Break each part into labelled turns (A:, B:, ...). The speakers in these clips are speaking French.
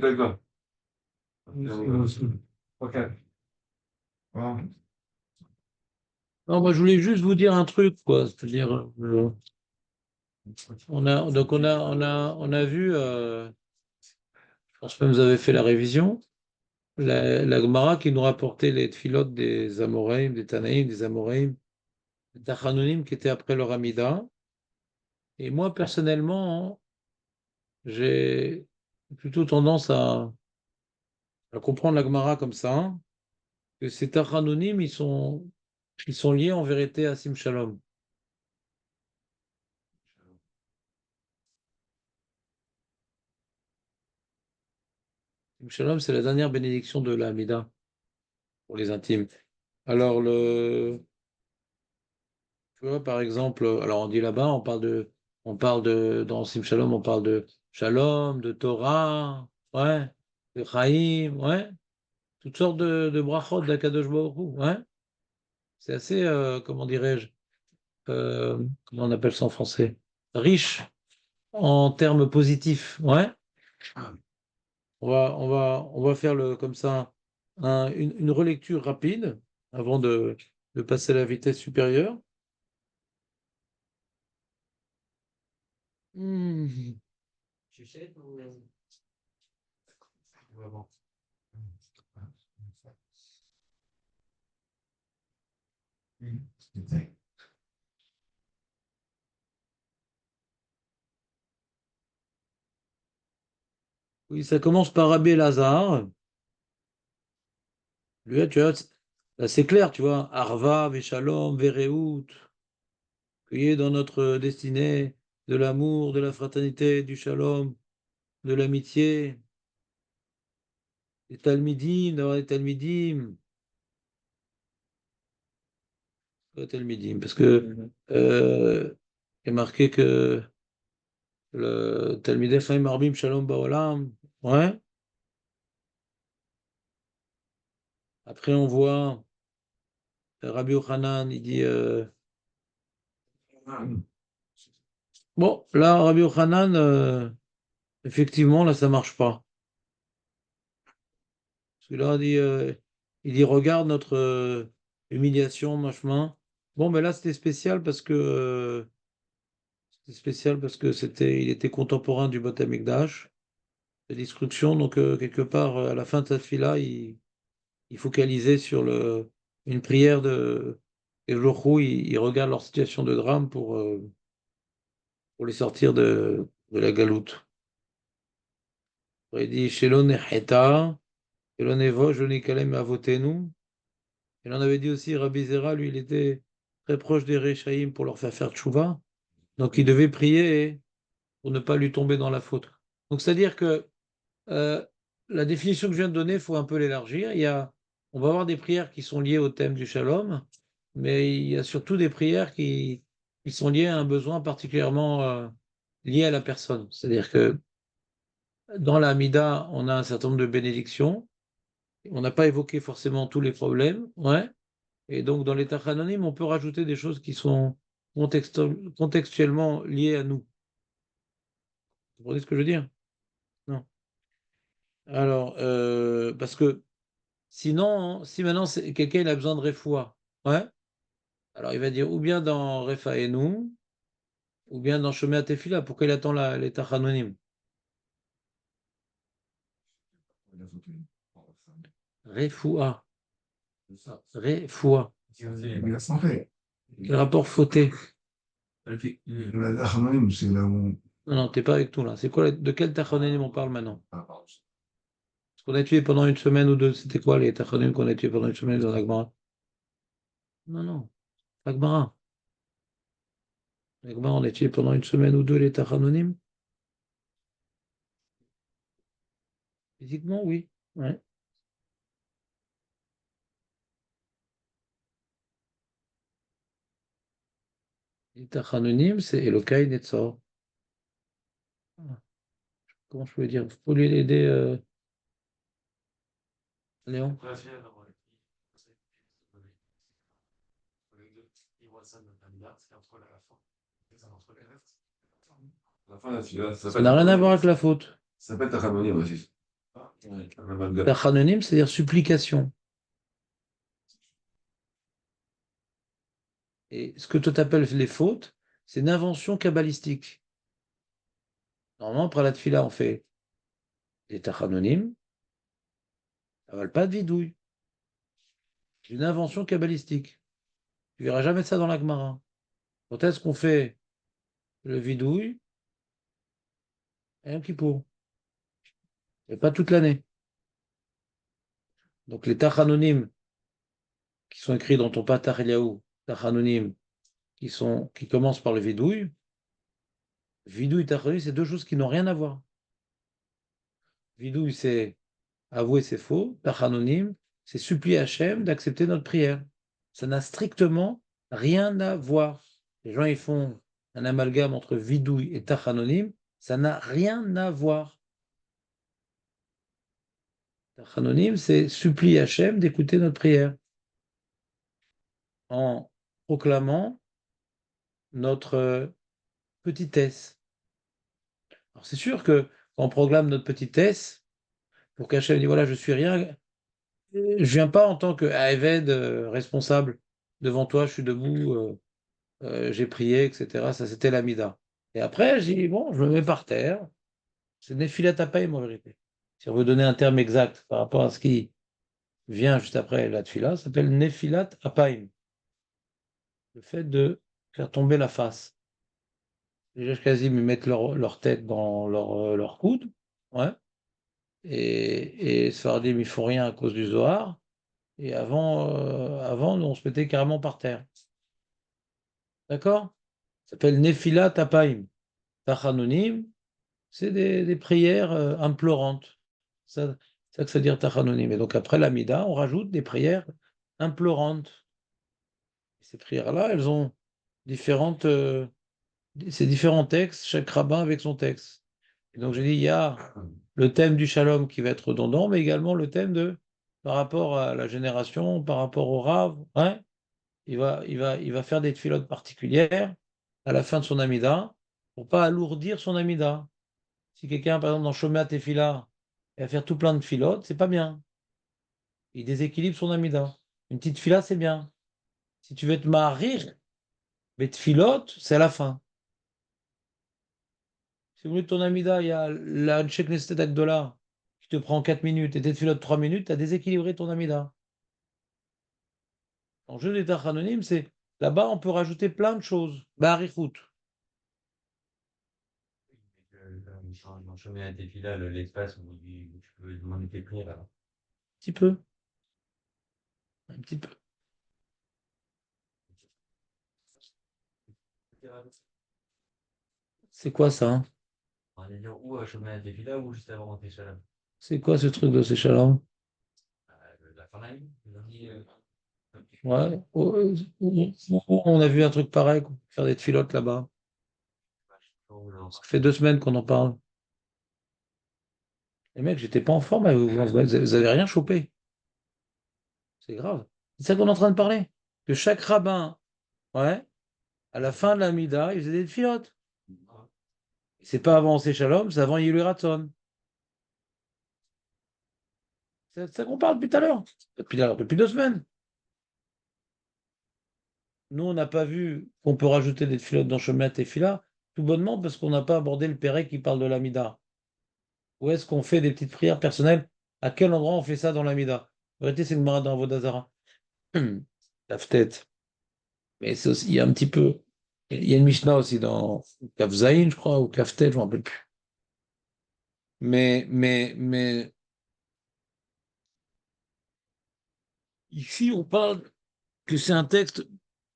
A: d'accord. Ok.
B: Non, moi, je voulais juste vous dire un truc, quoi. C'est-à-dire, on a vu, je pense que vous avez fait la révision, la Gemara qui nous rapportait les tfilotes des Amoraïm, des Tanaïm, des Amoraïm, des Tachanonim qui étaient après leur Amida. Et moi, personnellement, j'ai plutôt tendance à comprendre la Gemara comme ça, que ces Tachanonim, ils sont liés en vérité à Sim Shalom. Sim Shalom, c'est la dernière bénédiction de la Amida pour les intimes. Alors, tu vois, par exemple, alors on dit là-bas, dans Sim Shalom, on parle de Shalom, de Torah, ouais, de Chaim, ouais, toutes sortes de brachot d'Akadosh Baruch Hu, ouais. C'est assez, comment dirais-je, comment on appelle ça en français? Riche en termes positifs, ouais. On va faire comme ça une relecture rapide avant de passer à la vitesse supérieure. Hmm. Oui, ça commence par Rabbi Lazare. Lui, tu vois, là, c'est clair, tu vois. Arva, Veshalom, Vereout, qu'il y ait dans notre destinée de l'amour, de la fraternité, du shalom, de l'amitié, des talmidim, d'avoir des talmidim, parce que il est marqué que le talmidei chaim marbim shalom baolam, ouais. Après, on voit Rabbi Yochanan, il dit bon, là, Rabbi Yochanan, effectivement, là, ça marche pas. Parce que là, il dit regarde notre humiliation, machin. Bon, mais là, c'était spécial parce que il était contemporain du Beth Amikdash, de destruction. Donc, quelque part, à la fin de cette fila, il focalisait sur une prière et le jour où il regarde leur situation de drame pour les sortir de la galoute. Il dit Shelon Echeta, Shelon Evo, Joni Kalem Avotenu. Il en avait dit aussi, Rabbi Zera, lui, il était très proche des Réchaïm pour leur faire tchouva. Donc, il devait prier pour ne pas lui tomber dans la faute. Donc, c'est-à-dire que euh, la définition que je viens de donner, il faut un peu l'élargir. On va avoir des prières qui sont liées au thème du shalom, mais il y a surtout des prières qui sont liées à un besoin particulièrement lié à la personne. C'est-à-dire que dans la Hamida, on a un certain nombre de bénédictions. On n'a pas évoqué forcément tous les problèmes, ouais. Et donc, dans l'état anonyme, on peut rajouter des choses qui sont contextuellement liées à nous. Vous comprenez ce que je veux dire? Non. Alors, parce que sinon, si maintenant quelqu'un il a besoin de Refoua, ouais, alors il va dire ou bien dans Refa et nous, ou bien dans Shomea Tefila. Pourquoi il attend l'état anonyme? Refoua. Refoua. Quel rapport fauté? Non, non, t'es pas avec tout là. C'est quoi, de quel tachonim on parle maintenant? Ce qu'on a tué pendant une semaine ou deux, c'était quoi les tachonim qu'on a tué pendant une semaine dans l'Agmara? Non, non, l'Agmara. L'Agmara, on a tué pendant une semaine ou deux les tachonim? Physiquement, oui. Ouais. Les tachonim, c'est Elokai Netzor. Comment je peux dire? Vous pouvez l'aider, Léon?
A: La fin, là, ça
B: Ça
A: s'appelle
B: n'a rien à voir avec la faute.
A: ça s'appelle Tachanonim aussi. Ouais, un amalgame.
B: Tachanonim, c'est-à-dire supplication. Et ce que toi t'appelles les fautes, c'est une invention kabbalistique. Normalement, après la tfila, on fait des tachanonim, ça ne pas de vidouille. C'est une invention kabbalistique. Tu verras jamais ça dans la Gemara. Quand est-ce qu'on fait le vidouille? Yom Kippour. Et pas toute l'année. Donc les tachanonim qui sont écrits dans ton Patach Eliaou, tachanonim qui commencent par le vidouille et tachanonim, c'est deux choses qui n'ont rien à voir. Vidouille, c'est avouer ses faux. Tachanonim, c'est supplier Hachem d'accepter notre prière. Ça n'a strictement rien à voir. Les gens, ils font un amalgame entre vidouille et tachanonim. Ça n'a rien à voir. Tachanonim, c'est supplier Hachem d'écouter notre prière en proclamant notre petitesse. Alors c'est sûr que quand on proclame notre petitesse, pour qu'Hachem dise voilà, je suis rien, je viens pas en tant que Eved responsable devant toi, je suis debout, j'ai prié, etc. Ça, c'était l'Amida. Et après, j'ai dit, bon, je me mets par terre. C'est Nephilat Apaïm, en vérité. Si on veut donner un terme exact par rapport à ce qui vient juste après la Tfila, ça s'appelle Nephilat Apaïm. Le fait de faire tomber la face. Les Ashkenazim, ils mettent leur tête dans leur coude. Ouais. Et Sfardim, ils font rien à cause du Zohar. Et avant, nous, on se mettait carrément par terre. D'accord? Ça s'appelle Nephilat Apaïm. Tachanonim, c'est des prières implorantes. C'est ça que ça veut dire Tachanonim. Et donc après l'Amida, on rajoute des prières implorantes. Et ces prières-là, elles ont différentes, ces différents textes, chaque rabbin avec son texte. Et donc j'ai dit, il y a le thème du shalom qui va être redondant, mais également le thème par rapport à la génération, par rapport au Rav. Hein, il va faire des tfilotes particulières à la fin de son Amida pour pas alourdir son Amida. Si quelqu'un, par exemple, dans Shoméa Tefila, il va faire tout plein de filotes, c'est pas bien. Il déséquilibre son Amida. Une petite fila, c'est bien. Si tu veux te marir, mais filote, c'est à la fin. Si au milieu de ton Amida, il y a la Knesset Agdola qui te prend 4 minutes et tes filotes 3 minutes, tu as déséquilibré ton Amida. En jeu d'état anonyme, c'est là-bas, on peut rajouter plein de choses. Barichout.
C: Dans Chemin à Tefila, l'espace où tu peux demander tes prières.
B: Un petit peu. Un petit peu. C'est quoi ça, hein?
C: On va dire ou à Chemin à Tefila ou juste avant rentrer Shalom.
B: C'est quoi ce truc de ces chalands?
C: La fin d'année, le dernier.
B: Ouais. On a vu un truc pareil, quoi. Faire des filotes là-bas. Ça fait 2 semaines qu'on en parle. Les mecs, j'étais pas en forme, vous avez rien chopé. C'est grave. C'est ça qu'on est en train de parler. Que chaque rabbin, ouais, à la fin de la Mida, il faisait des filotes. C'est pas avant Shalom, c'est avant Yelu Ratzon. C'est ça qu'on parle depuis tout à l'heure. Depuis 2 semaines. Nous, on n'a pas vu qu'on peut rajouter des filotes dans Shemet et Fila, tout bonnement parce qu'on n'a pas abordé le Pérec qui parle de l'Amida. Où est-ce qu'on fait des petites prières personnelles? À quel endroit on fait ça dans l'Amida? En vérité, c'est le Mara dans Vodazara. Taftet. Mais il y a un petit peu. Il y a une Mishnah aussi dans Kafzaïn, je crois, ou Kaftet, je ne me rappelle plus. Mais ici, on parle que c'est un texte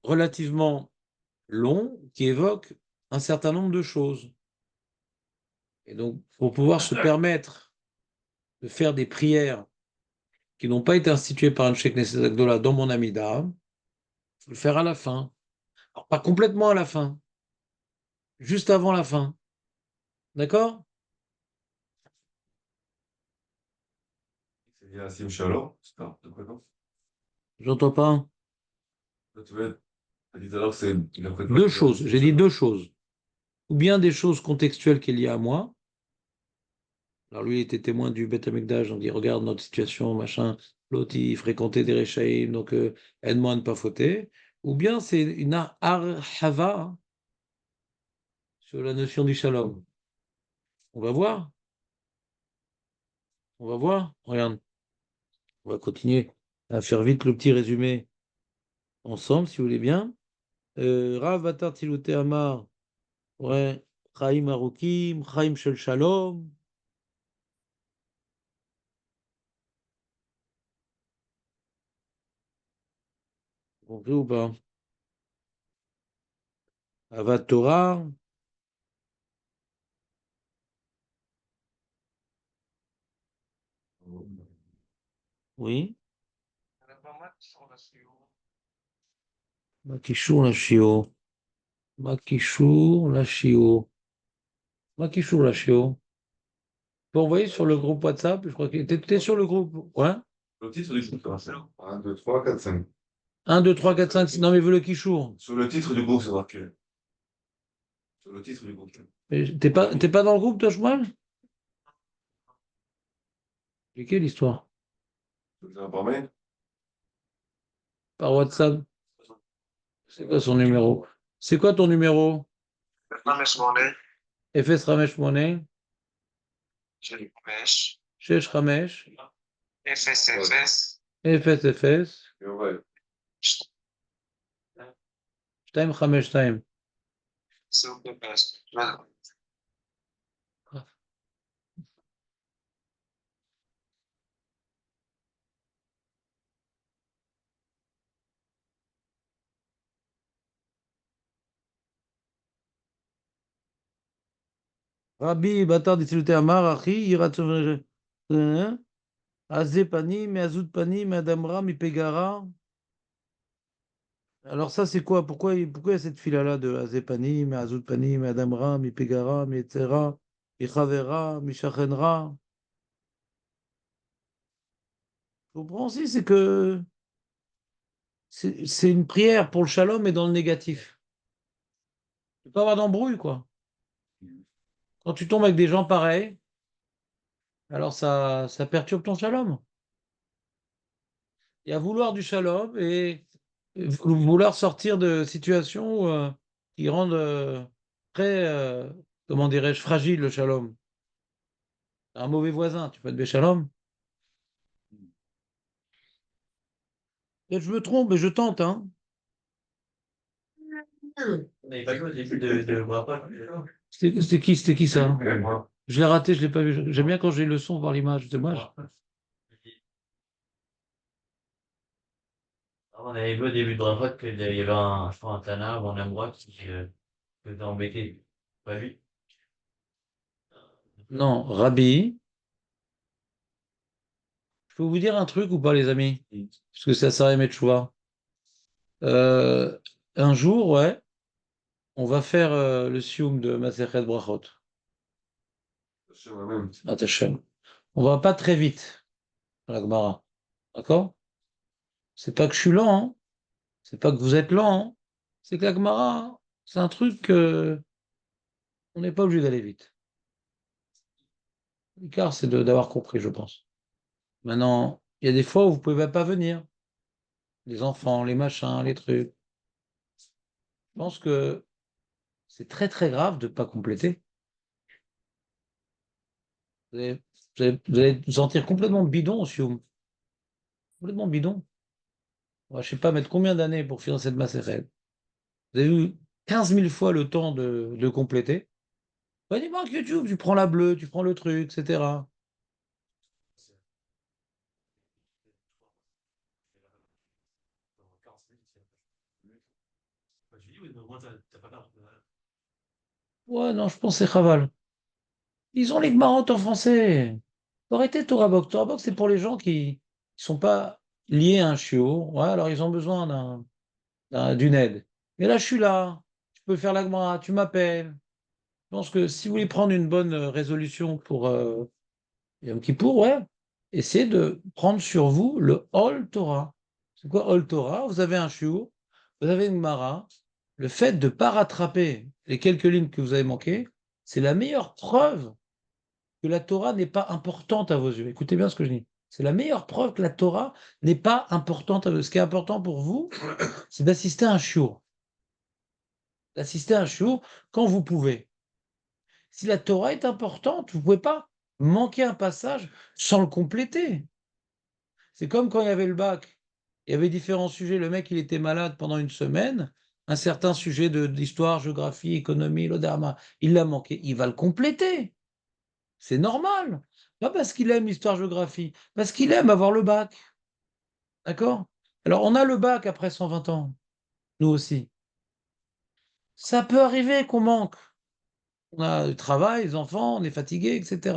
B: relativement long qui évoque un certain nombre de choses. Et donc, pour pouvoir se permettre de faire des prières qui n'ont pas été instituées par un Sheikh Knesset Agdola dans mon Amida, il faut le faire à la fin. Alors, pas complètement à la fin, juste avant la fin. D'accord?
A: C'est bien Sim Shalom, c'est ça, de quoi non?
B: J'entends pas.
A: Ça, tu veux On dit alors que c'est il a fait
B: Deux choses, j'ai dit deux choses. Ou bien des choses contextuelles qui est liée à moi. Alors lui, il était témoin du Beth Amikdash, donc il regarde notre situation, machin. L'autre, il fréquentait des Réchaïm, donc aide-moi à ne pas fauter. Ou bien c'est une arhava hein, sur la notion du shalom. On va voir, on va voir. Regarde, on va continuer à faire vite le petit résumé ensemble, si vous voulez bien. Rav Batar Tilouté Amar, ouais, Chaim Arukim, Chaim Shel Shalom. Compris ou pas? Avat Torah, oui. Makishur Lashio. Makishur Lashio. Makishur Lashio. Vous envoyer sur le groupe WhatsApp, je crois que t'es sur le groupe. Ouais.
A: Le titre du groupe, c'est 1, 2, 3, 4, 5.
B: 1, 2, 3, 4, 5, 6. Non, mais veux le Kishour.
A: Sur le titre du groupe, c'est marqué. Sur le titre du groupe.
B: T'es pas dans le groupe, toi, Shmuel? C'est quelle histoire?
A: Tu veux faire par mail?
B: Par WhatsApp. C'est quoi son numéro? C'est quoi ton numéro?
D: 5,
B: FS Ramesh Monet,
D: 5,
B: Shesh Ramesh,
D: FSFS,
B: FS FS,
A: Et on va.
B: Shtaim Ramesh Shtaim.
D: SOPS.
B: Rabbi Batar Ditsiluté Amar, Achi, Yirat Azé Panim, Azut Panim, Adamra, Mipegara. Alors ça, c'est quoi? Pourquoi il y a cette fila-là de Azé Panim, Azut Panim, Adamra, Mipegara, Mietera, Michavera, Mishachenra? Je comprends aussi, c'est que c'est une prière pour le shalom, mais dans le négatif. Il ne peut pas avoir d'embrouille, quoi. Quand tu tombes avec des gens pareils, alors ça perturbe ton shalom. Il y a vouloir du shalom et vouloir sortir de situations qui rendent très, comment dirais-je, fragile le shalom. Un mauvais voisin, tu peux être shalom. Peut-être je me trompe, mais je tente, hein.
C: On n'avait pas joué au début de Brapa.
B: C'était qui ça?
C: Moi.
B: Je l'ai raté, je l'ai pas vu. J'aime bien quand j'ai le son, voir l'image. C'est dommage.
C: On avait vu au début de Brapa qu'il y avait je crois, un Tana ou un Amrois qui était embêté. Pas lui.
B: Non, Rabbi, je peux vous dire un truc ou pas, les amis? Parce que c'est à Sarah Metchouva. Un jour, ouais, on va faire le sioum de Masechet Brachot.
A: C'est moi-même.
B: Atachem. On va pas très vite, à la Gemara. D'accord? C'est pas que je suis lent, hein. C'est pas que vous êtes lent, hein. C'est que la Gemara, c'est un truc que on n'est pas obligé d'aller vite. L'écart, c'est d'avoir compris, je pense. Maintenant, il y a des fois où vous pouvez pas venir. Les enfants, les machins, les trucs. Je pense que c'est très très grave de ne pas compléter. Vous allez vous sentir complètement bidon au sioum. Complètement bidon. Moi, je sais pas mettre combien d'années pour finir cette macérette. Vous avez eu 15 000 fois le temps de compléter. Bah, dis-moi que YouTube, tu prends la bleue, tu prends le truc, etc. Ouais, non, je pense que c'est Chaval. Ils ont les marottes en français. Faut arrêter Torah Box. Torah Box, c'est pour les gens qui sont pas liés à un chiot. Ouais, alors ils ont besoin d'une aide. Mais là, je suis là. Tu peux faire la Gemara, tu m'appelles. Je pense que si vous voulez prendre une bonne résolution pour Yom Kippour, ouais, essayez de prendre sur vous le Hol Torah. C'est quoi Hol Torah? Vous avez un shiur, vous avez une Gemara, le fait de ne pas rattraper les quelques lignes que vous avez manquées, c'est la meilleure preuve que la Torah n'est pas importante à vos yeux. Écoutez bien ce que je dis. C'est la meilleure preuve que la Torah n'est pas importante à vos yeux. Ce qui est important pour vous, c'est d'assister à un shiur. D'assister à un shiur quand vous pouvez. Si la Torah est importante, vous ne pouvez pas manquer un passage sans le compléter. C'est comme quand il y avait le bac. Il y avait différents sujets. Le mec, il était malade pendant une semaine. Un certain sujet d'histoire, géographie, économie, l'oderma, il l'a manqué. Il va le compléter. C'est normal. Pas parce qu'il aime l'histoire-géographie, parce qu'il aime avoir le bac. D'accord? Alors, on a le bac après 120 ans. Nous aussi. Ça peut arriver qu'on manque. On a le travail, les enfants, on est fatigué, etc.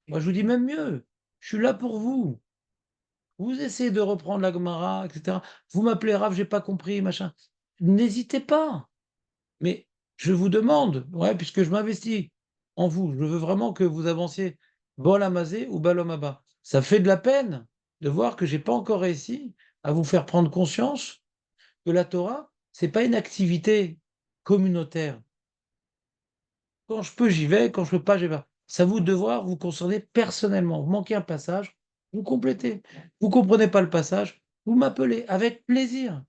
B: Moi, je vous dis même mieux. Je suis là pour vous. Vous essayez de reprendre la Gemara, etc. Vous m'appelez Rav, j'ai pas compris, machin. N'hésitez pas. Mais je vous demande, ouais, puisque je m'investis en vous, je veux vraiment que vous avanciez bol amazé ou balom abba. Ça fait de la peine de voir que j'ai pas encore réussi à vous faire prendre conscience que la Torah, c'est pas une activité communautaire. Quand je peux, j'y vais, quand je peux pas, j'y vais pas. C'est à vous de devoir vous concerner personnellement. Vous manquez un passage, vous complétez. Vous comprenez pas le passage, vous m'appelez avec plaisir.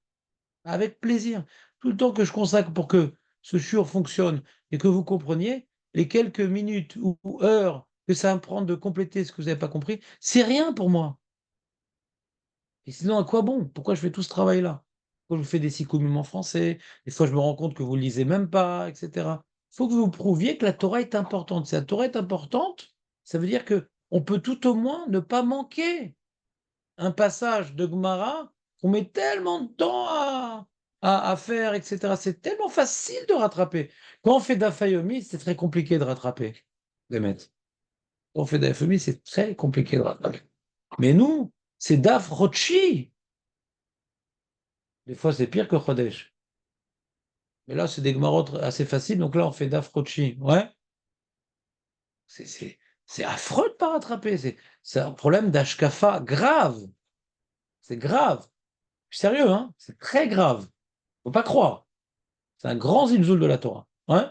B: Avec plaisir. Tout le temps que je consacre pour que ce shiur fonctionne et que vous compreniez, les quelques minutes ou heures que ça va me prendre de compléter ce que vous n'avez pas compris, c'est rien pour moi. Et sinon, à quoi bon? Pourquoi je fais tout ce travail-là? Pourquoi je vous fais des sikkumim en français? Des fois, je me rends compte que vous ne lisez même pas, etc. Il faut que vous prouviez que la Torah est importante. Si la Torah est importante, ça veut dire que on peut tout au moins ne pas manquer un passage de Gemara qu'on met tellement de temps à faire, etc. C'est tellement facile de rattraper. Quand on fait d'Afayomi, c'est très compliqué de rattraper. Demet. Quand on fait d'Afayomi, c'est très compliqué de rattraper. Mais nous, c'est Daf Rochi. Des fois, c'est pire que Chodesh. Mais là, c'est des Gemarot assez faciles. Donc là, on fait Daf Rochi. Ouais. C'est affreux de ne pas rattraper. C'est un problème d'Ashkafa grave. C'est grave. Je suis sérieux, hein? C'est très grave. Faut pas croire. C'est un grand zilzoul de la Torah. Ouais.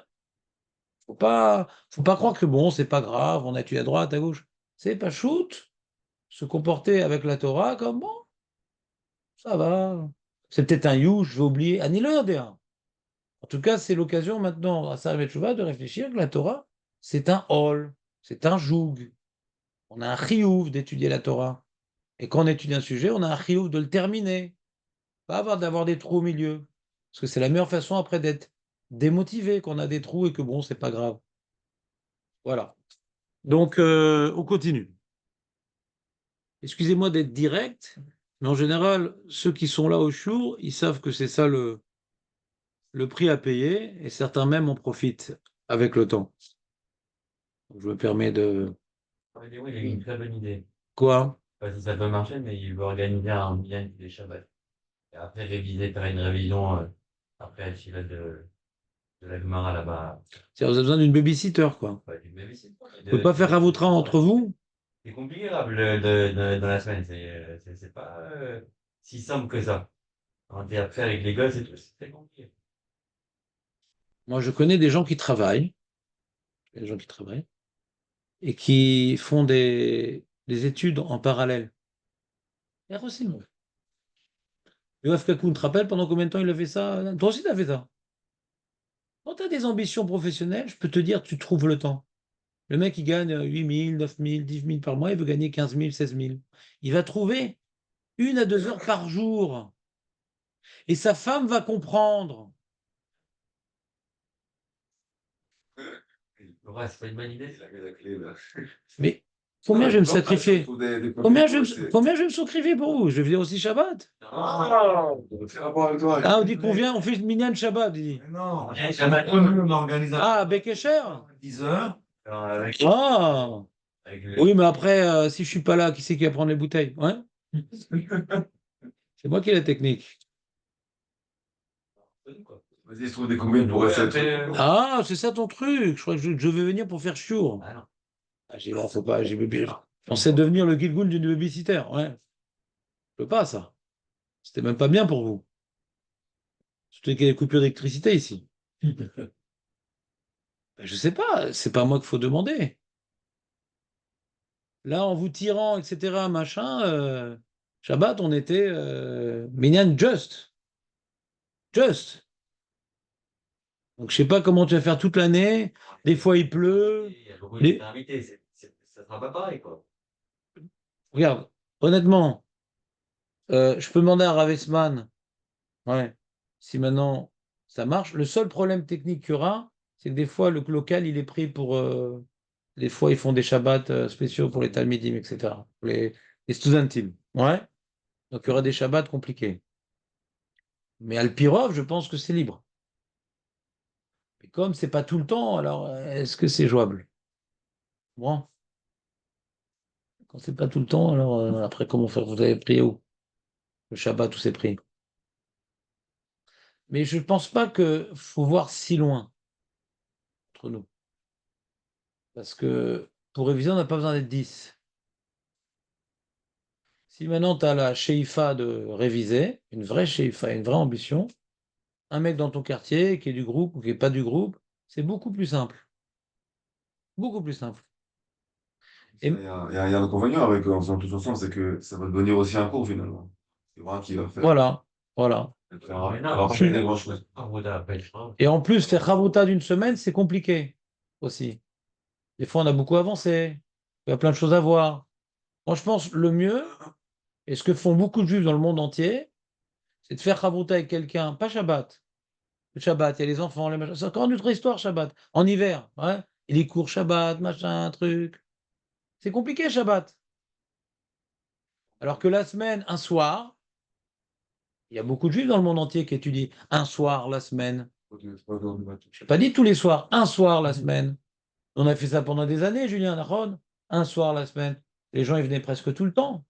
B: Faut pas croire que bon, c'est pas grave, on a tué à droite, à gauche. C'est pas shoot. Se comporter avec la Torah comme bon, ça va. C'est peut-être un you, je vais oublier. Annule-le, déjà. En tout cas, c'est l'occasion maintenant à Sarah Tchouva de réfléchir que la Torah, c'est un hol, c'est un joug. On a un chiyuv d'étudier la Torah. Et quand on étudie un sujet, on a un chiyuv de le terminer. Pas d'avoir des trous au milieu. Parce que c'est la meilleure façon après d'être démotivé, qu'on a des trous et que bon, c'est pas grave. Voilà. Donc, on continue. Excusez-moi d'être direct, mais en général, ceux qui sont là au jour, ils savent que c'est ça le prix à payer, et certains même en profitent avec le temps. Donc, je me permets de...
C: Ouais, il a eu une très bonne idée.
B: Quoi?
C: Je sais pas si ça peut marcher, mais il veut organiser un bien des Shabbats. Et après réviser, faire une révision après la Shiva de la Gemara là-bas.
B: C'est-à-dire, vous avez besoin d'une babysitter, quoi.
C: Ouais, du babysit, quoi.
B: Vous pouvez pas faire un votre entre vous?
C: C'est compliqué là, dans la semaine. C'est pas si simple que ça. Et après, avec les gosses et tout, c'est très compliqué.
B: Moi, je connais des gens qui travaillent, des gens qui travaillent, et qui font des études en parallèle. Et aussi, moi. Yoav Kakoun, te rappelles pendant combien de temps il a fait ça? Toi aussi, tu as fait ça. Quand tu as des ambitions professionnelles, je peux te dire, tu trouves le temps. Le mec, il gagne 8 000, 9 000, 10 000 par mois, il veut gagner 15 000, 16 000. Il va trouver 1 à 2 heures par jour. Et sa femme va comprendre.
C: Ouais, c'est pas une bonne idée.
A: Il a mis la clé, là.
B: Mais combien je vais me sacrifier? Combien je vais
A: Combien
B: me sacrifier pour vous? Je vais venir aussi Shabbat.
A: Ah,
B: On dit qu'on vient, on fait minyan Shabbat. Il dit.
A: Non,
C: on
A: organise
B: Ah, Bekesher?
A: 10 heures.
C: Avec,
B: Ah,
C: avec le-
B: oui, mais après, si je suis pas là, qui c'est qui va prendre les bouteilles? Ouais? C'est moi qui ai la technique.
A: Vas-y, je trouve des combines pour rester.
C: Après,
B: Ah, c'est ça ton truc. Je crois que je vais venir pour faire chiour.
C: ah non.
B: Ah, j'ai dit, non, faut pas, j'ai pensais devenir le Gilgoul d'une babysitter. Ouais. Je peux pas, ça. C'était même pas bien pour vous. Surtout qu'il y a des coupures d'électricité ici. Ben, je sais pas, c'est pas à moi qu'il faut demander. Là, en vous tirant, etc., machin, Shabbat, on était minyan just. Just. Donc, je sais pas comment tu vas faire toute l'année. Des fois, il pleut.
C: Il y a beaucoup
B: Les-
C: d'invités, ça sera pas pareil, quoi.
B: Regarde, honnêtement, je peux demander à Ravesman, ouais, si maintenant ça marche. Le seul problème technique qu'il y aura, c'est que des fois, le local, il est pris pour. Des fois, ils font des Shabbats spéciaux pour les Talmidim, etc. Pour les Studentim. Ouais. Donc, il y aura des Shabbats compliqués. Mais Alpirov, je pense que c'est libre. Mais comme c'est pas tout le temps, alors est-ce que c'est jouable? Bon, quand c'est pas tout le temps, alors après, comment faire? Vous avez pris où? Le Shabbat, où c'est pris? Mais je pense pas que faut voir si loin entre nous. Parce que pour réviser, on n'a pas besoin d'être 10. Si maintenant tu as la she'ifa de réviser, une vraie she'ifa, une vraie ambition, un mec dans ton quartier qui est du groupe ou qui n'est pas du groupe, c'est beaucoup plus simple. Beaucoup plus simple. Et
A: Il y a un inconvénient avec en faisant tous ensemble, c'est que ça va devenir aussi un cours finalement. C'est vrai qui va faire.
B: voilà, voilà.
C: Mais non,
A: On va pas faire des grandes choses.
C: après, je pense.
B: Et en plus, faire Chavruta d'une semaine, c'est compliqué aussi. Des fois, on a beaucoup avancé. Il y a plein de choses à voir. Moi, je pense le mieux, et ce que font beaucoup de juifs dans le monde entier, c'est de faire Chavruta avec quelqu'un, pas Shabbat. Le Shabbat, il y a les enfants, les machins. C'est encore une autre histoire, Shabbat. En hiver, ouais. Et les cours Shabbat, machin, truc. C'est compliqué, Shabbat. Alors que la semaine, un soir, il y a beaucoup de juifs dans le monde entier qui étudient un soir la semaine. Je n'ai pas dit tous les soirs, un soir la semaine. On a fait ça pendant des années, Julien Naron, un soir la semaine. Les gens, ils venaient presque tout le temps.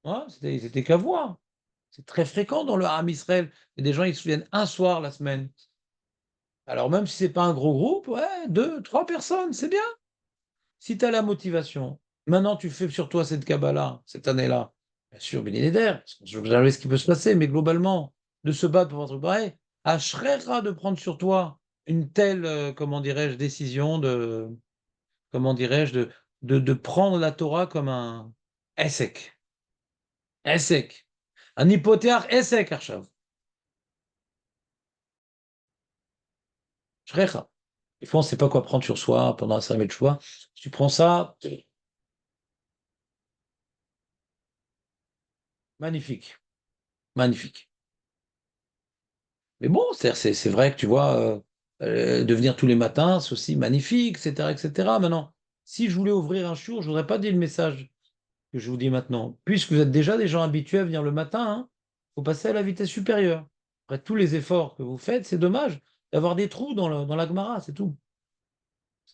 B: Ouais, c'était qu'à voir. C'est très fréquent dans le Ham Israël. Il y a des gens, ils se souviennent un soir la semaine. Alors, même si c'est pas un gros groupe, ouais, 2, 3 personnes, c'est bien. Si tu as la motivation, maintenant tu fais sur toi cette Kabbalah, cette année-là, bien sûr, Bénédère, parce qu'on ne sait jamais ce qui peut se passer, mais globalement, de se battre pour un truc pareil, Ashrecha de prendre sur toi une telle, comment dirais-je, décision de, comment dirais-je, de prendre la Torah comme un Essek. Essek. Un hypothéar Essek, Arshav. Ashrecha. Des fois, on ne sait pas quoi prendre sur soi pendant un samedi de choix. Si tu prends ça, magnifique. Magnifique. Mais bon, c'est vrai que tu vois, de venir tous les matins, c'est aussi magnifique, etc., etc. Maintenant, si je voulais ouvrir un jour, je ne voudrais pas dire le message que je vous dis maintenant. Puisque vous êtes déjà des gens habitués à venir le matin, il faut passer à la vitesse supérieure. Après tous les efforts que vous faites, c'est dommage d'avoir des trous dans la Gemara, c'est tout.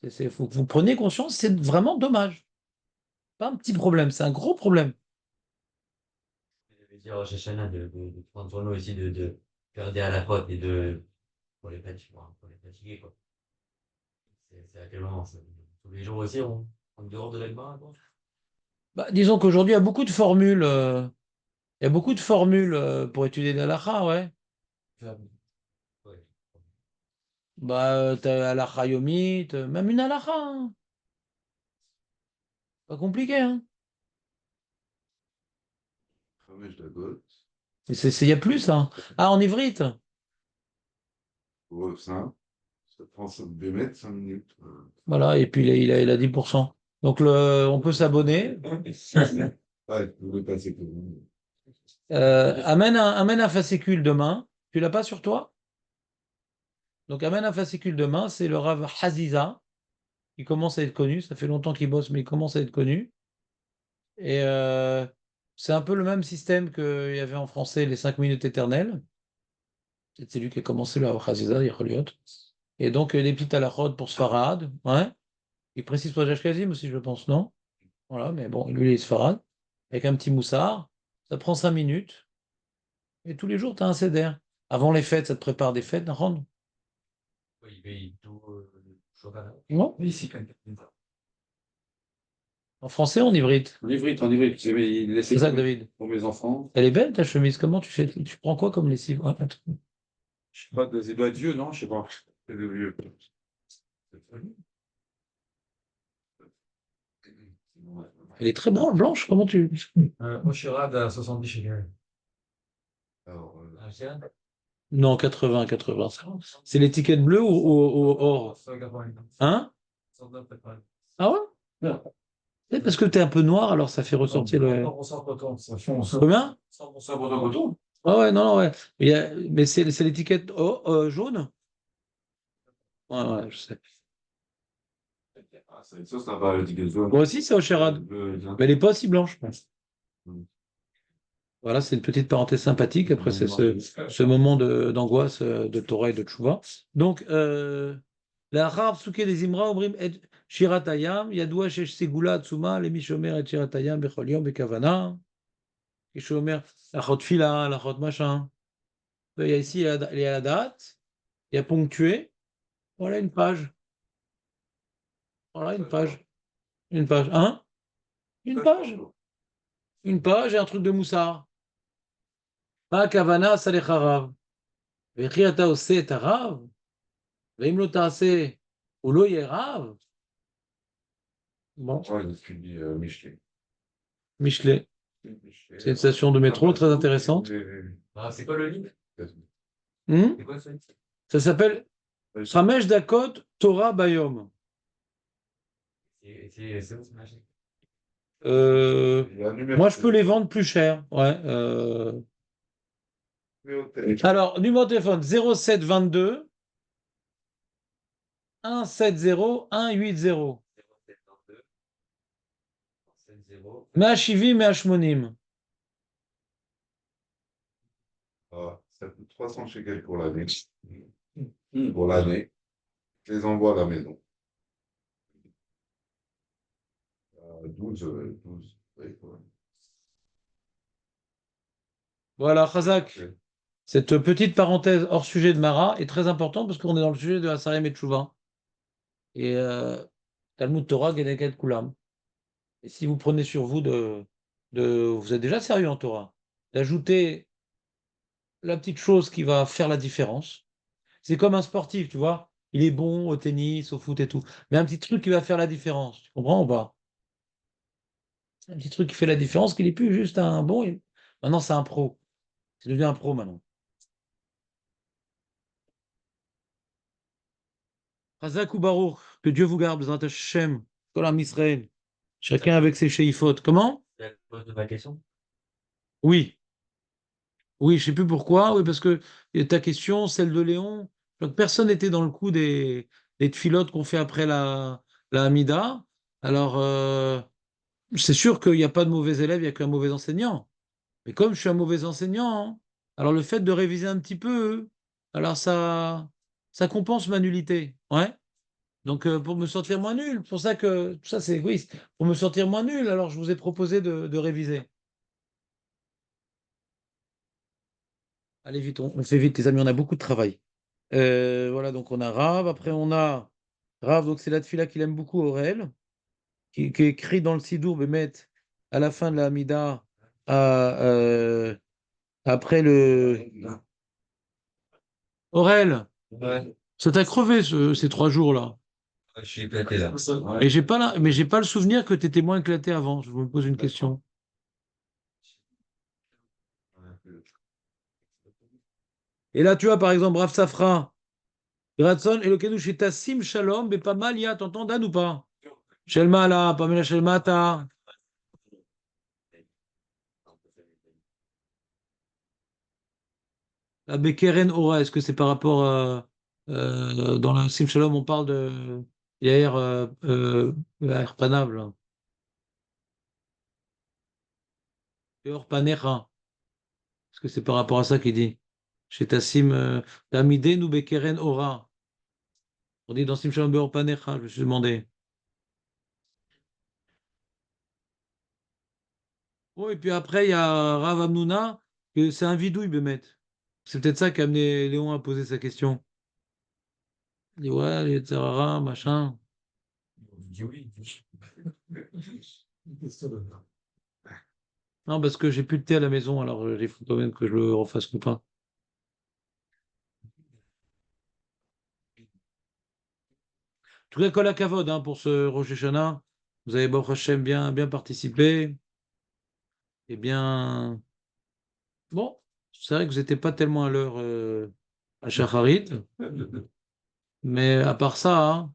B: Il faut que vous preniez conscience, c'est vraiment dommage. Pas un petit problème, c'est un gros problème.
C: Je vais dire, Shoshana, de prendre sur nous aussi, de faire des halakhot et pour les fatiguer, quoi. C'est à quel moment? Tous les jours aussi, on est dehors de l'Agmara, quoi.
B: Bah, disons qu'aujourd'hui, il y a beaucoup de formules pour étudier l'halakha, ouais.
C: Ouais.
B: Bah, t'as halakha yomit, même une halakha, hein. Pas compliqué, hein.
A: Khamesh Dagot.
B: Il y a plus, hein. Ah, en ivrite.
A: Ouais, ça prend ça bémet 5 minutes.
B: Voilà, et puis il a 10%. Donc, on peut s'abonner.
A: Ouais, vous pouvez passer pour vous.
B: Amène un fascicule demain. Tu l'as pas sur toi? Donc, amène un fascicule demain. C'est le Rav Haziza. Il commence à être connu. Ça fait longtemps qu'il bosse, mais il commence à être connu. Et c'est un peu le même système qu'il y avait en français, les 5 minutes éternelles. C'est lui qui a commencé le Rav Haziza, Yeroliot. Et donc, des petites halakhot pour Sfarad. Ouais. Il précise pour Jashkazim aussi, je pense, non? Voilà, mais bon, lui, il est Sfarad. Avec un petit moussard. Ça prend 5 minutes. Et tous les jours, tu as un CDR. Avant les fêtes, ça te prépare des fêtes, Nahon.
C: Oui, il paye tout, Shoshana.
B: Non?
A: Oui, si, quand même.
B: En français ou en hybride?
A: En hybride, en hybride. Il laissait
B: C'est ça, David.
A: pour mes enfants.
B: Elle est belle, ta chemise. Comment tu fais? Tu prends quoi comme lessive? Ouais, attends.
A: Je sais pas, c'est doit être vieux, non? Je sais pas. C'est de vieux.
B: Elle est très blanche. Comment tu...
C: Oshirad à 70 shekels.
A: Alors,
C: Ah, je dirais.
B: Non, 80. C'est l'étiquette bleue ou or?
C: 180.
B: Hein?
C: 109, 80.
B: Ah ouais? Peut-être parce que t'es un peu noir, alors ça fait ressortir le...
C: 100% coton, ça fonce.
B: Combien?
C: 100% coton.
B: Ouais, non, ouais. Mais c'est l'étiquette jaune? Ouais, je sais.
A: ça, ça va, le ticket jaune.
B: Moi aussi, c'est Ocherad. Mais elle n'est pas aussi blanche. Voilà, c'est une petite parenthèse sympathique. Après, c'est ce moment d'angoisse de Torah et de Tchouva. Donc, la Rav Souké des Imra, Omrim et Shiratayam, Yadoua Shesh Segula Tsuma, les Mishomer et Shiratayam, Becholiom, Bekavana, Mishomer, la Chot Fila, la Chot Machin. Il y a ici, il y a la date, il y a ponctué. Voilà une page. Voilà une page. Une page. Hein? Une page. Une page et un truc de moussard. Pas Kavana, Salecharav. וכי אתה עושה את הרב, ואם לא תעשה, הוא לא יהיה רב. Bon,
A: Ouais, je suis dit Michelet.
B: Michelet, c'est une station de métro très intéressante.
C: Ah, c'est quoi le livre?
B: Hmm.
C: C'est quoi ce livre?
B: Ça s'appelle Chamesh Dakot Torah Bayom.
C: C'est où ce machin?
B: Moi, je peux les vendre plus cher. Ouais. Alors, numéro de téléphone 07 22 170 180.
C: 0722 170.
B: 170 180.
A: Ah, ça coûte 300 shekels pour l'année. Pour l'année. Je les envoie à la maison. 12. Oui, ouais.
B: Voilà, Chazak. Cette petite parenthèse hors sujet de Mara est très importante parce qu'on est dans le sujet de Asarem et Tchouva. Et Talmud Torah, Geneket Kulam. Et si vous prenez sur vous vous êtes déjà sérieux en Torah, d'ajouter la petite chose qui va faire la différence. C'est comme un sportif, tu vois. Il est bon au tennis, au foot et tout. Mais un petit truc qui va faire la différence. Tu comprends ou pas? Un petit truc qui fait la différence, qu'il n'est plus juste un bon. Maintenant, c'est un pro. C'est devenu un pro maintenant. Razak ou Baruch, que Dieu vous garde, Bezrat Hashem, Kolam Israël. Chacun avec ses sheifot. Comment?
C: C'est la cause de ma question?
B: Oui. Oui, je ne sais plus pourquoi. Oui, parce que ta question, celle de Léon, donc personne n'était dans le coup des tfilotes qu'on fait après la Hamida. Alors, c'est sûr qu'il n'y a pas de mauvais élève, il n'y a qu'un mauvais enseignant. Mais comme je suis un mauvais enseignant, hein, alors le fait de réviser un petit peu, alors ça compense ma nullité. Ouais. Donc, pour me sentir moins nul, pour ça que tout ça c'est égoïste. Pour me sentir moins nul, alors je vous ai proposé de réviser. Allez vite, on fait vite, les amis, on a beaucoup de travail. Voilà, donc on a Rav, après on a Rav, donc c'est la tfila qu'il aime beaucoup, Aurel, qui est écrit dans le Sidour, Bémet, à la fin de la Hamida, après le... Aurel,
C: Ouais,
B: ça t'a crevé ces 3 jours-là.
C: je suis éclaté là.
B: Et mais j'ai pas le souvenir que tu étais moins éclaté avant. Je me pose une question. Et là, tu vois, par exemple, Rav Safra, Gratson, Elokeinu Tassim Shalom, mais pas mal, t'entends Dan ou pas? Shelma là, Pamela Shelmata. La Bekeren Ora, est-ce que c'est par rapport dans la Sim Shalom, on parle de Yair Yair Panav, là. Yair Panecha. Est-ce que c'est par rapport à ça qu'il dit? Chez Tassim Tamiden ou Bekeren Ora. On dit dans Sim Shalom Yair Panecha, je me suis demandé. Oh, et puis après, il y a Rav Amnouna, que c'est un vidouille, Bémet. C'est peut-être ça qui a amené Léon à poser sa question. Il dit ouais, les Tzarara, machin.
C: Je dis oui.
B: Non, parce que j'ai plus de thé à la maison, alors il faut quand même que je le refasse copain. En tout cas, Kol Hakavod, hein, pour ce Rosh Hashanah. Vous avez, Baruch Hashem, bien participé. Et bien, bon, c'est vrai que vous n'étiez pas tellement à l'heure à Shacharit, mais à part ça, hein,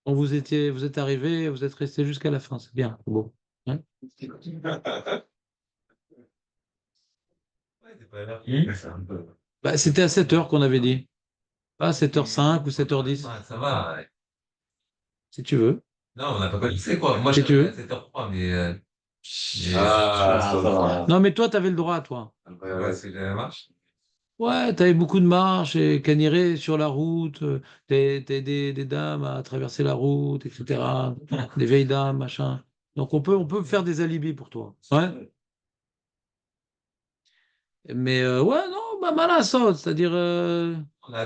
B: vous êtes arrivé, vous êtes resté jusqu'à la fin, c'est bien. Bon. Hein.
C: Ouais, c'est pas l'heure.
B: Bah, c'était à 7 heures qu'on avait dit. Pas à 7h05 ou 7h10,
C: Ouais, ça va. Ouais.
B: si tu veux.
C: Non, on n'a pas commencé, quoi. Moi,
B: Si
C: je
B: tu
C: suis
B: veux.
C: à 7h03, mais.
A: Ah, ça va.
B: Non, mais toi, tu avais le droit, toi.
C: Ouais, c'est la marche.
B: Ouais, tu avais beaucoup de marches et caniré sur la route, t'as des dames à traverser la route, etc. Des vieilles dames, machin. Donc on peut faire des alibis pour toi. Ouais. Mais ouais, non, bah malasot, c'est-à-dire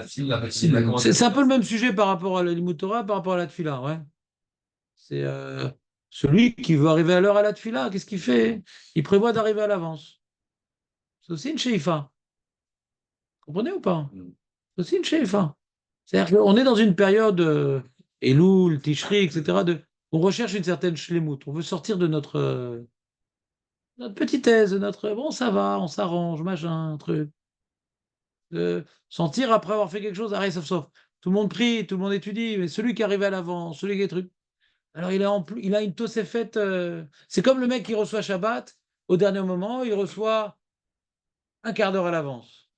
B: c'est un peu le même sujet par rapport à la Limut Torah, par rapport à la Tfila, ouais. C'est celui qui veut arriver à l'heure à la Tfila, qu'est-ce qu'il fait? Il prévoit d'arriver à l'avance. C'est aussi une sheifa. Comprenez ou pas? C'est aussi une sheifa. C'est-à-dire qu'on est dans une période Elul, Tishri, etc. On recherche une certaine shlemut. On veut sortir de notre petitesse, de notre bon, ça va, on s'arrange, machin, truc. De sentir après avoir fait quelque chose, arrête, sauf. Tout le monde prie, tout le monde étudie, mais celui qui arrive à l'avant, celui qui est truc. Alors il a une tosefet. C'est comme le mec qui reçoit Shabbat, au dernier moment, il reçoit un quart d'heure à l'avance.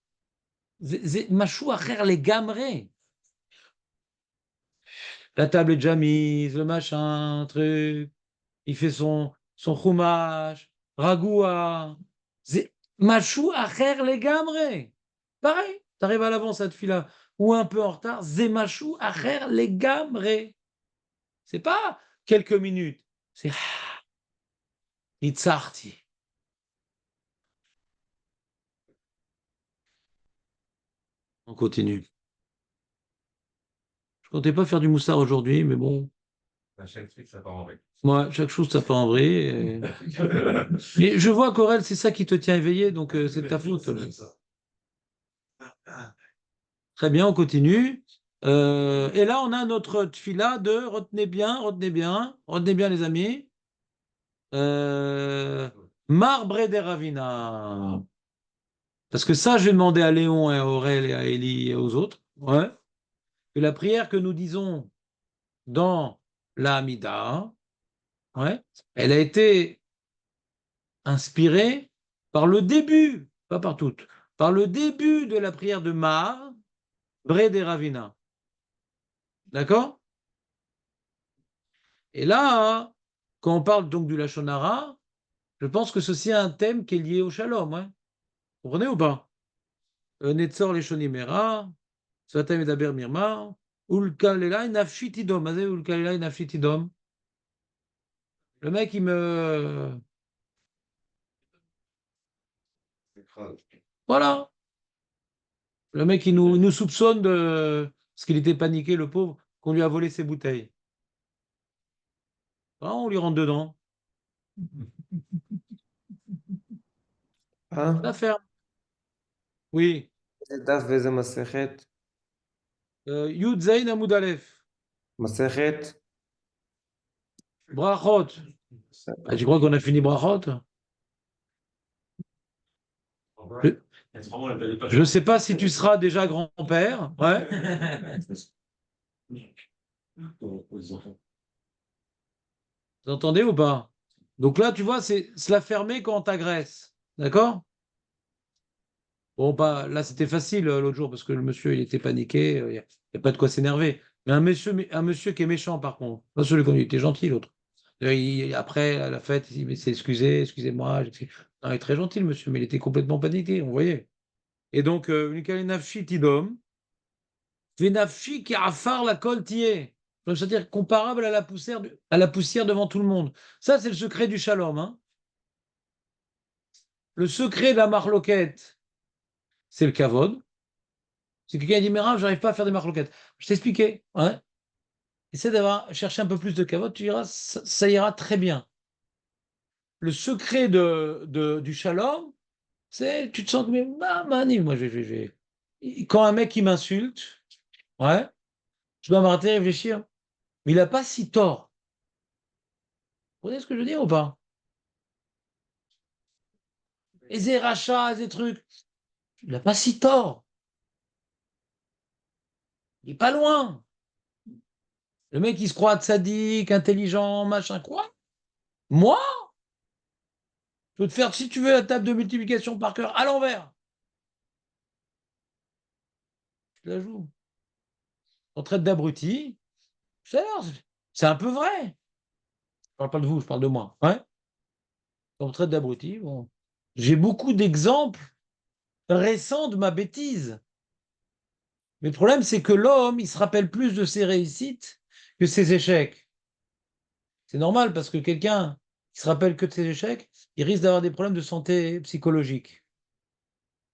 B: Machou à les gamerés. La table est déjà mise, le machin, truc. Il fait son chumash, ragoua. Machou acher les gamre. Pareil, t'arrives à l'avance à te filer ou un peu en retard, machou acher les gamre. C'est pas quelques minutes, c'est itzarti. On continue. Je comptais pas faire du moussard aujourd'hui, mais bon.
C: Chaque truc, ça part en vrai.
B: Moi, chaque chose, ça fait en vrai. Mais je vois qu'Aurel, c'est ça qui te tient éveillé, donc c'est de ta faute. Très bien, on continue. Et là, on a notre tfila de retenez bien les amis. Marbre des Ravina. Parce que ça, j'ai demandé à Léon et à Aurel et à Élie et aux autres. Ouais. Que la prière que nous disons dans la Hamida, ouais, elle a été inspirée par le début, pas par toutes, par le début de la prière de Mar, Bre des Ravina. D'accord? Et là, quand on parle donc du Lachon Hara, je pense que ceci est un thème qui est lié au shalom. Hein. Vous comprenez ou pas? Netzor Leshonimera, Svatam Medaber Mirma, Ulkalelai Nafshitidom. Mazé Ulkalelai Nafshitidom. Le mec, il me. Voilà. Le mec, il nous soupçonne de. Parce qu'il était paniqué, le pauvre, qu'on lui a volé ses bouteilles. Ah, on lui rentre dedans. La ferme. Oui.
E: דף ואיזה מסכת?
B: Yud Zain Amud Aleph.
E: מסכת?
B: Brachot. Ah, tu crois qu'on a fini Brachot? Je ne sais pas si tu seras déjà grand-père. Ouais. Vous entendez ou pas? Donc là, tu vois, c'est se la fermer quand on t'agresse. D'accord? Bon, bah, là, c'était facile l'autre jour parce que le monsieur, il était paniqué. Il n'y a pas de quoi s'énerver. Mais un monsieur qui est méchant, par contre. Pas celui qu'on était gentil, l'autre. Après, à la fête, il s'est excusé, excusez-moi. Non, il est très gentil, le monsieur, mais il était complètement paniqué, on voyait. Et donc, nafshi tidom, nafshi qui affare la colle tiée. C'est-à-dire comparable à la poussière devant tout le monde. Ça, c'est le secret du shalom. Hein. Le secret de la marloquette, c'est le kavod. Si quelqu'un dit, mais Rav, j'arrive pas à faire des marloquettes. Je t'expliquais. Hein. Essaie chercher un peu plus de kavod, tu diras, ça ira très bien. le secret du shalom, c'est tu te sens comme moi, quand un mec il m'insulte, ouais, je dois m'arrêter et réfléchir. Mais il n'a pas si tort. Vous voyez ce que je veux dire ou pas? Et des rachats, des trucs. Il n'a pas si tort. Il n'est pas loin. Le mec, il se croit sadique, intelligent, machin, quoi? Moi, je peux te faire, si tu veux, la table de multiplication par cœur à l'envers. Je la joue. On traite d'abruti. C'est un peu vrai. Je parle pas de vous, je parle de moi. Ouais. On traite d'abruti. Bon. J'ai beaucoup d'exemples récents de ma bêtise. Mais le problème, c'est que l'homme, il se rappelle plus de ses réussites que ses échecs. C'est normal parce que quelqu'un qui se rappelle que de ses échecs, il risque d'avoir des problèmes de santé psychologique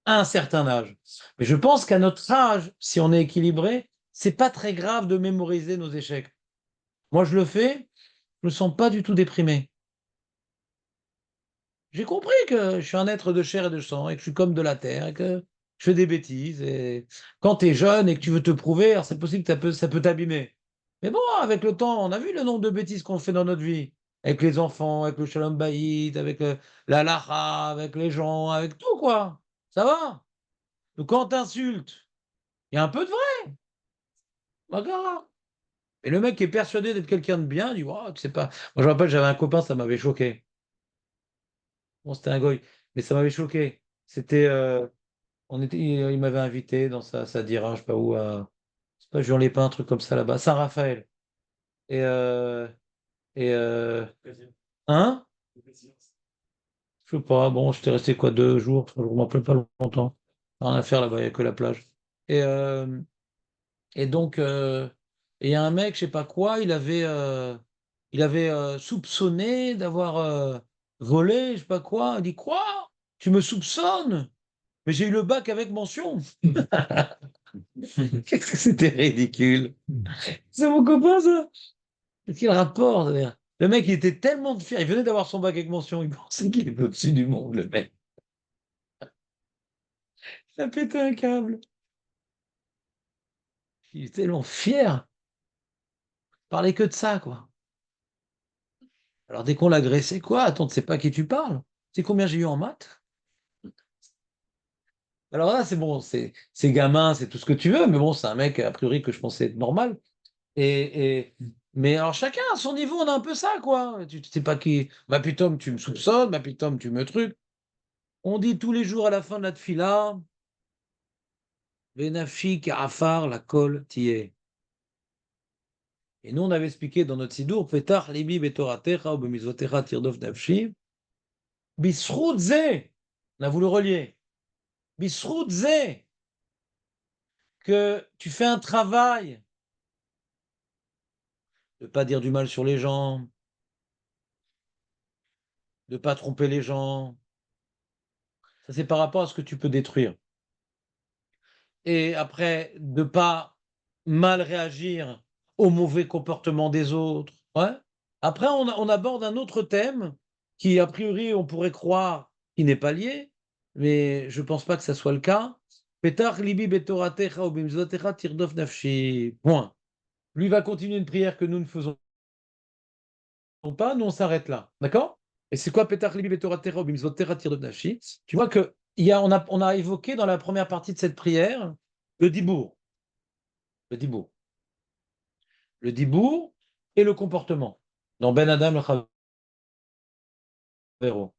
B: à un certain âge. Mais je pense qu'à notre âge, si on est équilibré, c'est pas très grave de mémoriser nos échecs. Moi, je le fais, je me sens pas du tout déprimé. J'ai compris que je suis un être de chair et de sang et que je suis comme de la terre et que je fais des bêtises. Et quand tu es jeune et que tu veux te prouver, alors c'est possible que ça peut t'abîmer. Mais bon, avec le temps, on a vu le nombre de bêtises qu'on fait dans notre vie. Avec les enfants, avec le shalom bayit, avec la lacha, avec les gens, avec tout, quoi. Ça va. Donc quand t'insultes, il y a un peu de vrai. Bagarre. Et le mec qui est persuadé d'être quelqu'un de bien, il dit, oh, tu sais pas. Moi, je me rappelle, j'avais un copain, ça m'avait choqué. Bon, c'était un goy, mais ça m'avait choqué. C'était, il m'avait invité dans sa dira, je sais pas où, c'est pas Juan-les-Pins, un truc comme ça là-bas, Saint-Raphaël. Et, euh, et hein? Je sais pas, bon, j'étais resté quoi, 2 jours, 3 jours, je m'en rappelle pas longtemps. Rien à faire là-bas, il n'y a que la plage. Et, euh, et donc, il y a un mec, je sais pas quoi, il avait soupçonné d'avoir volé, je sais pas quoi. Il dit, quoi? Tu me soupçonnes? Mais j'ai eu le bac avec mention. Qu'est-ce que c'était ridicule. C'est mon copain, ça. Quel rapport, d'ailleurs. Le mec, il était tellement fier. Il venait d'avoir son bac avec mention. Il pensait qu'il était au-dessus du monde, le mec. Il a pété un câble. Il est tellement fier. Il parlait que de ça, quoi. Alors, dès qu'on l'agressait, quoi? Attends, tu sais pas à qui tu parles? Tu sais combien j'ai eu en maths? Alors là, c'est bon, c'est gamin, c'est tout ce que tu veux, mais bon, c'est un mec, a priori, que je pensais être normal. Mais alors, chacun à son niveau, on a un peu ça, quoi. Tu sais pas qui. Ma putain, tu me soupçonnes, ma putain, tu me trucs. On dit tous les jours à la fin de la tfila, Venafshi Afar la kol tiye. Et nous, on avait expliqué dans notre sidour, Petach libi betoratecha ou bemizvotecha tirdof nafshi, bisrout ze, on a voulu relier, bisrout ze, que tu fais un travail de ne pas dire du mal sur les gens, de ne pas tromper les gens. Ça, c'est par rapport à ce que tu peux détruire. Et après, de ne pas mal réagir au mauvais comportement des autres. Ouais. Après, on aborde un autre thème qui, a priori, on pourrait croire qui n'est pas lié, mais je ne pense pas que ça soit le cas. Petach libi betoratecha ou bimzotecha tirdof nafshi. Point. Lui va continuer une prière que nous ne faisons pas, nous on s'arrête là. D'accord? Et c'est quoi Petach libi betoratecha ou bimzotecha tirdof nafshi? Tu vois que on a évoqué dans la première partie de cette prière le dibour. Le dibour. Le dibour et le comportement. Dans Ben Adam le Chavero.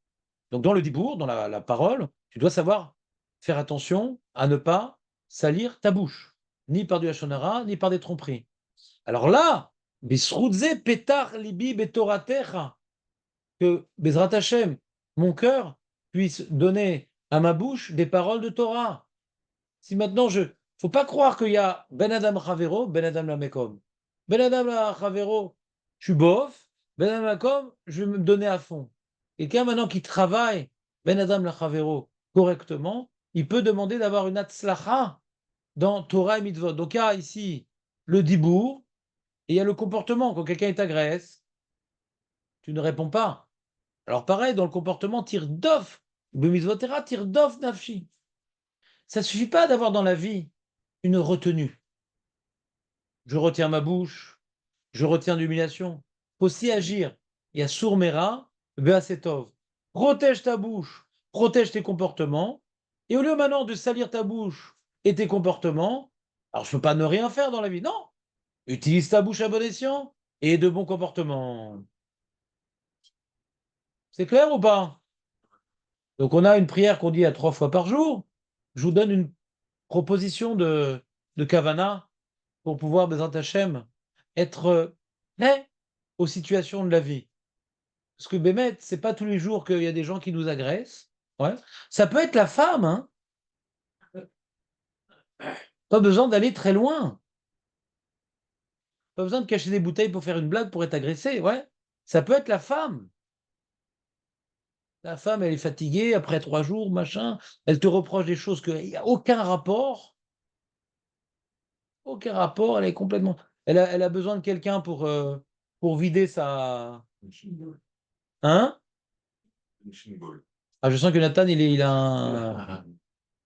B: Donc dans le dibour, dans la parole, tu dois savoir faire attention à ne pas salir ta bouche, ni par du hachonara, ni par des tromperies. Alors là, bisroudze petar libi betoratecha, que Bezrat Hashem, mon cœur, puisse donner à ma bouche des paroles de Torah. Si maintenant faut pas croire qu'il y a Ben Adam Chavero, Ben Adam la Mekom. Ben Adam la Chavero, je suis bof. Ben Adam la Mekom, je vais me donner à fond. Quelqu'un maintenant qui travaille Ben Adam la Chavero correctement, il peut demander d'avoir une atzlacha dans Torah et Mitzvot. Donc il y a ici le dibour et il y a le comportement. Quand quelqu'un t'agresse, tu ne réponds pas. Alors pareil, dans le comportement, tirdof, b'mitzvotera, tirdof nafshi. Ça ne suffit pas d'avoir dans la vie une retenue. Je retiens ma bouche, je retiens l'humiliation. Il faut aussi agir. Il y a sourmera, beasetov. Protège ta bouche, protège tes comportements. Et au lieu maintenant de salir ta bouche et tes comportements, alors je ne peux pas ne rien faire dans la vie. Non, utilise ta bouche à bon escient et de bons comportements. C'est clair ou pas? Donc on a une prière qu'on dit à 3 fois par jour. Je vous donne une proposition de Kavana pour pouvoir, Bezrat Hashem, être prêt aux situations de la vie. Parce que Bémet, c'est pas tous les jours qu'il y a des gens qui nous agressent. Ouais. Ça peut être la femme, hein. Pas besoin d'aller très loin. Pas besoin de cacher des bouteilles pour faire une blague pour être agressé. Ouais. Ça peut être la femme. La femme, elle est fatiguée après 3 jours, machin. Elle te reproche des choses qu'il n'y a aucun rapport. Aucun rapport. Elle est complètement. Elle a besoin de quelqu'un pour vider sa. Hein? Ah, je sens que Nathan, il a un.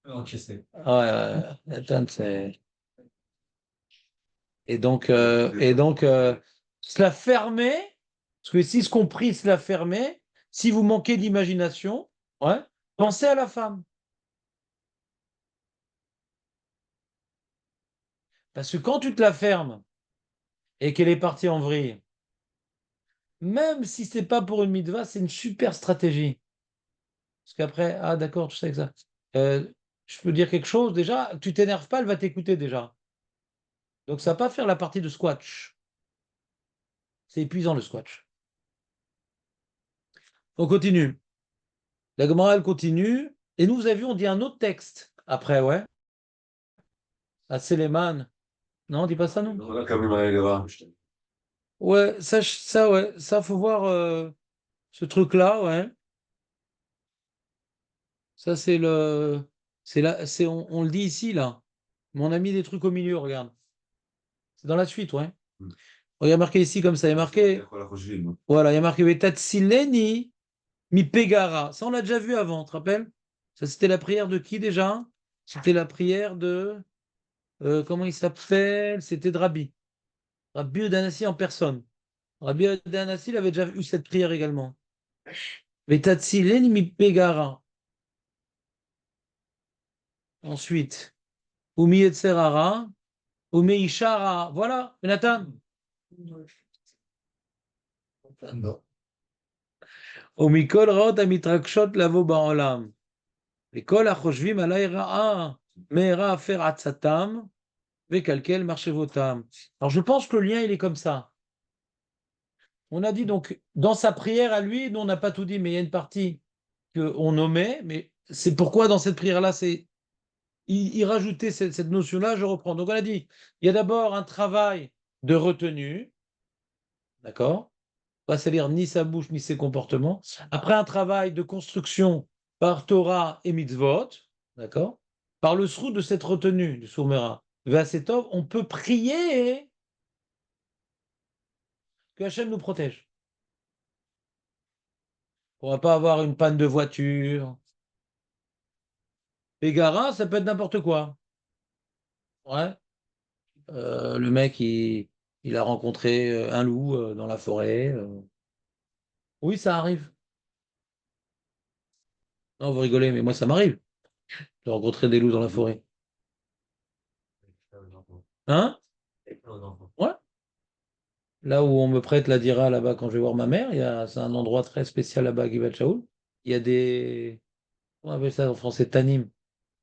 B: Ah ouais, Nathan, c'est. Et donc, se la fermer, parce que si ce compris, se la fermer, si vous manquez d'imagination, ouais, pensez à la femme. Parce que quand tu te la fermes et qu'elle est partie en vrille, même si c'est pas pour une mitzvah, c'est une super stratégie. Parce qu'après, ah d'accord, tu sais que ça. Je peux dire quelque chose déjà, tu t'énerves pas, elle va t'écouter déjà. Donc ça va pas faire la partie de squash. C'est épuisant le squash. On continue. La Gemara, elle continue. Et nous, vous avez vu, on dit un autre texte. Après, ouais. À Séléman. Non, on dit pas ça, non? Ouais, ouais. Ça, faut voir ce truc-là, ouais. Ça, c'est le. C'est là, on le dit ici, là. Mais on a mis des trucs au milieu, regarde. C'est dans la suite, ouais. Il y a marqué ici comme ça. Il y a marqué. Voilà, il y a marqué Vetatsileni mi pegara. Ça, on l'a déjà vu avant, tu te rappelles? Ça, c'était la prière de qui déjà? C'était la prière de. Comment il s'appelle? C'était de Rabbi. Rabbi Udanassi en personne. Rabbi Udanassi, il avait déjà eu cette prière également. Vetatsileni mi pegara. Ensuite, Umi Yetzerara, Umi Ishara. Voilà, Jonathan. ומכל רעות המתרגשות לבוא בעולם. וכל החושבים עלי רעה, מהרה הפר עצתם, וקלקל מחשבותם. Alors je pense que le lien, il est comme ça. On a dit donc, dans sa prière à lui, nous on n'a pas tout dit, mais il y a une partie qu'on nommait, mais c'est pourquoi dans cette prière-là, il rajoutait cette notion-là, je reprends. Donc on a dit, il y a d'abord un travail de retenue, d'accord? Pas salir ni sa bouche ni ses comportements. Après un travail de construction par Torah et mitzvot, d'accord? Par le srout de cette retenue du sourmera, Vasetov, on peut prier que Hachem nous protège. On va pas avoir une panne de voiture. Pégara, ça peut être n'importe quoi. Ouais. Le mec, il a rencontré un loup dans la forêt. Oui, ça arrive. Non, vous rigolez, mais moi, ça m'arrive de rencontrer des loups dans la forêt. Hein? Ouais. Là où on me prête la dira là-bas quand je vais voir ma mère, c'est un endroit très spécial là-bas à Givat Shaoul. Il y a des. Comment on appelle ça en français? Tanim.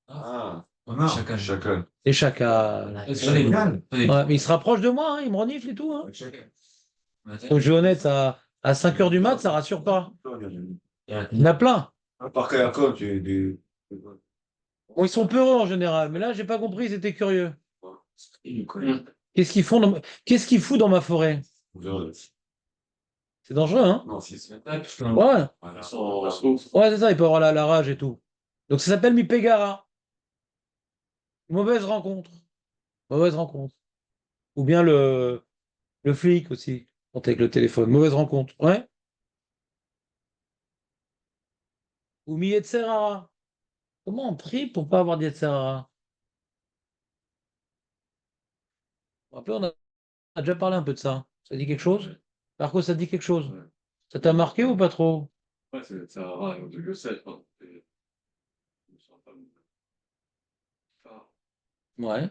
A: Ah,
C: Chacun.
A: chacun.
B: Les chacals. Ouais, mais ils se rapprochent de moi, hein, ils me reniflent et tout. Hein. Comme je suis honnête, à 5 heures du mat, ça rassure pas. Il y en a plein.
A: Par Kayakov,
B: Bon, ils sont peureux en général, mais là, j'ai pas compris, ils étaient curieux. Qu'est-ce qu'ils font Qu'est-ce qu'ils foutent dans ma forêt? C'est dangereux, hein?
A: Non, si, c'est.
B: Ouais. Ouais, c'est ça, il peut avoir la rage et tout. Donc ça s'appelle Mipegara. Mauvaise rencontre. Mauvaise rencontre. Ou bien le flic aussi, quand avec le téléphone. Mauvaise rencontre. Ouais. Ou mi Yetzer hara. Comment on prie pour pas avoir d'Yetzer hara? Après, on a déjà parlé un peu de ça. Ça dit quelque chose? Marco, ça dit quelque chose?
F: Ouais.
B: Ça t'a marqué ou pas trop?
F: Ouais, ça va, je le sais, je pense. Je me sens pas enfin,
B: Ouais.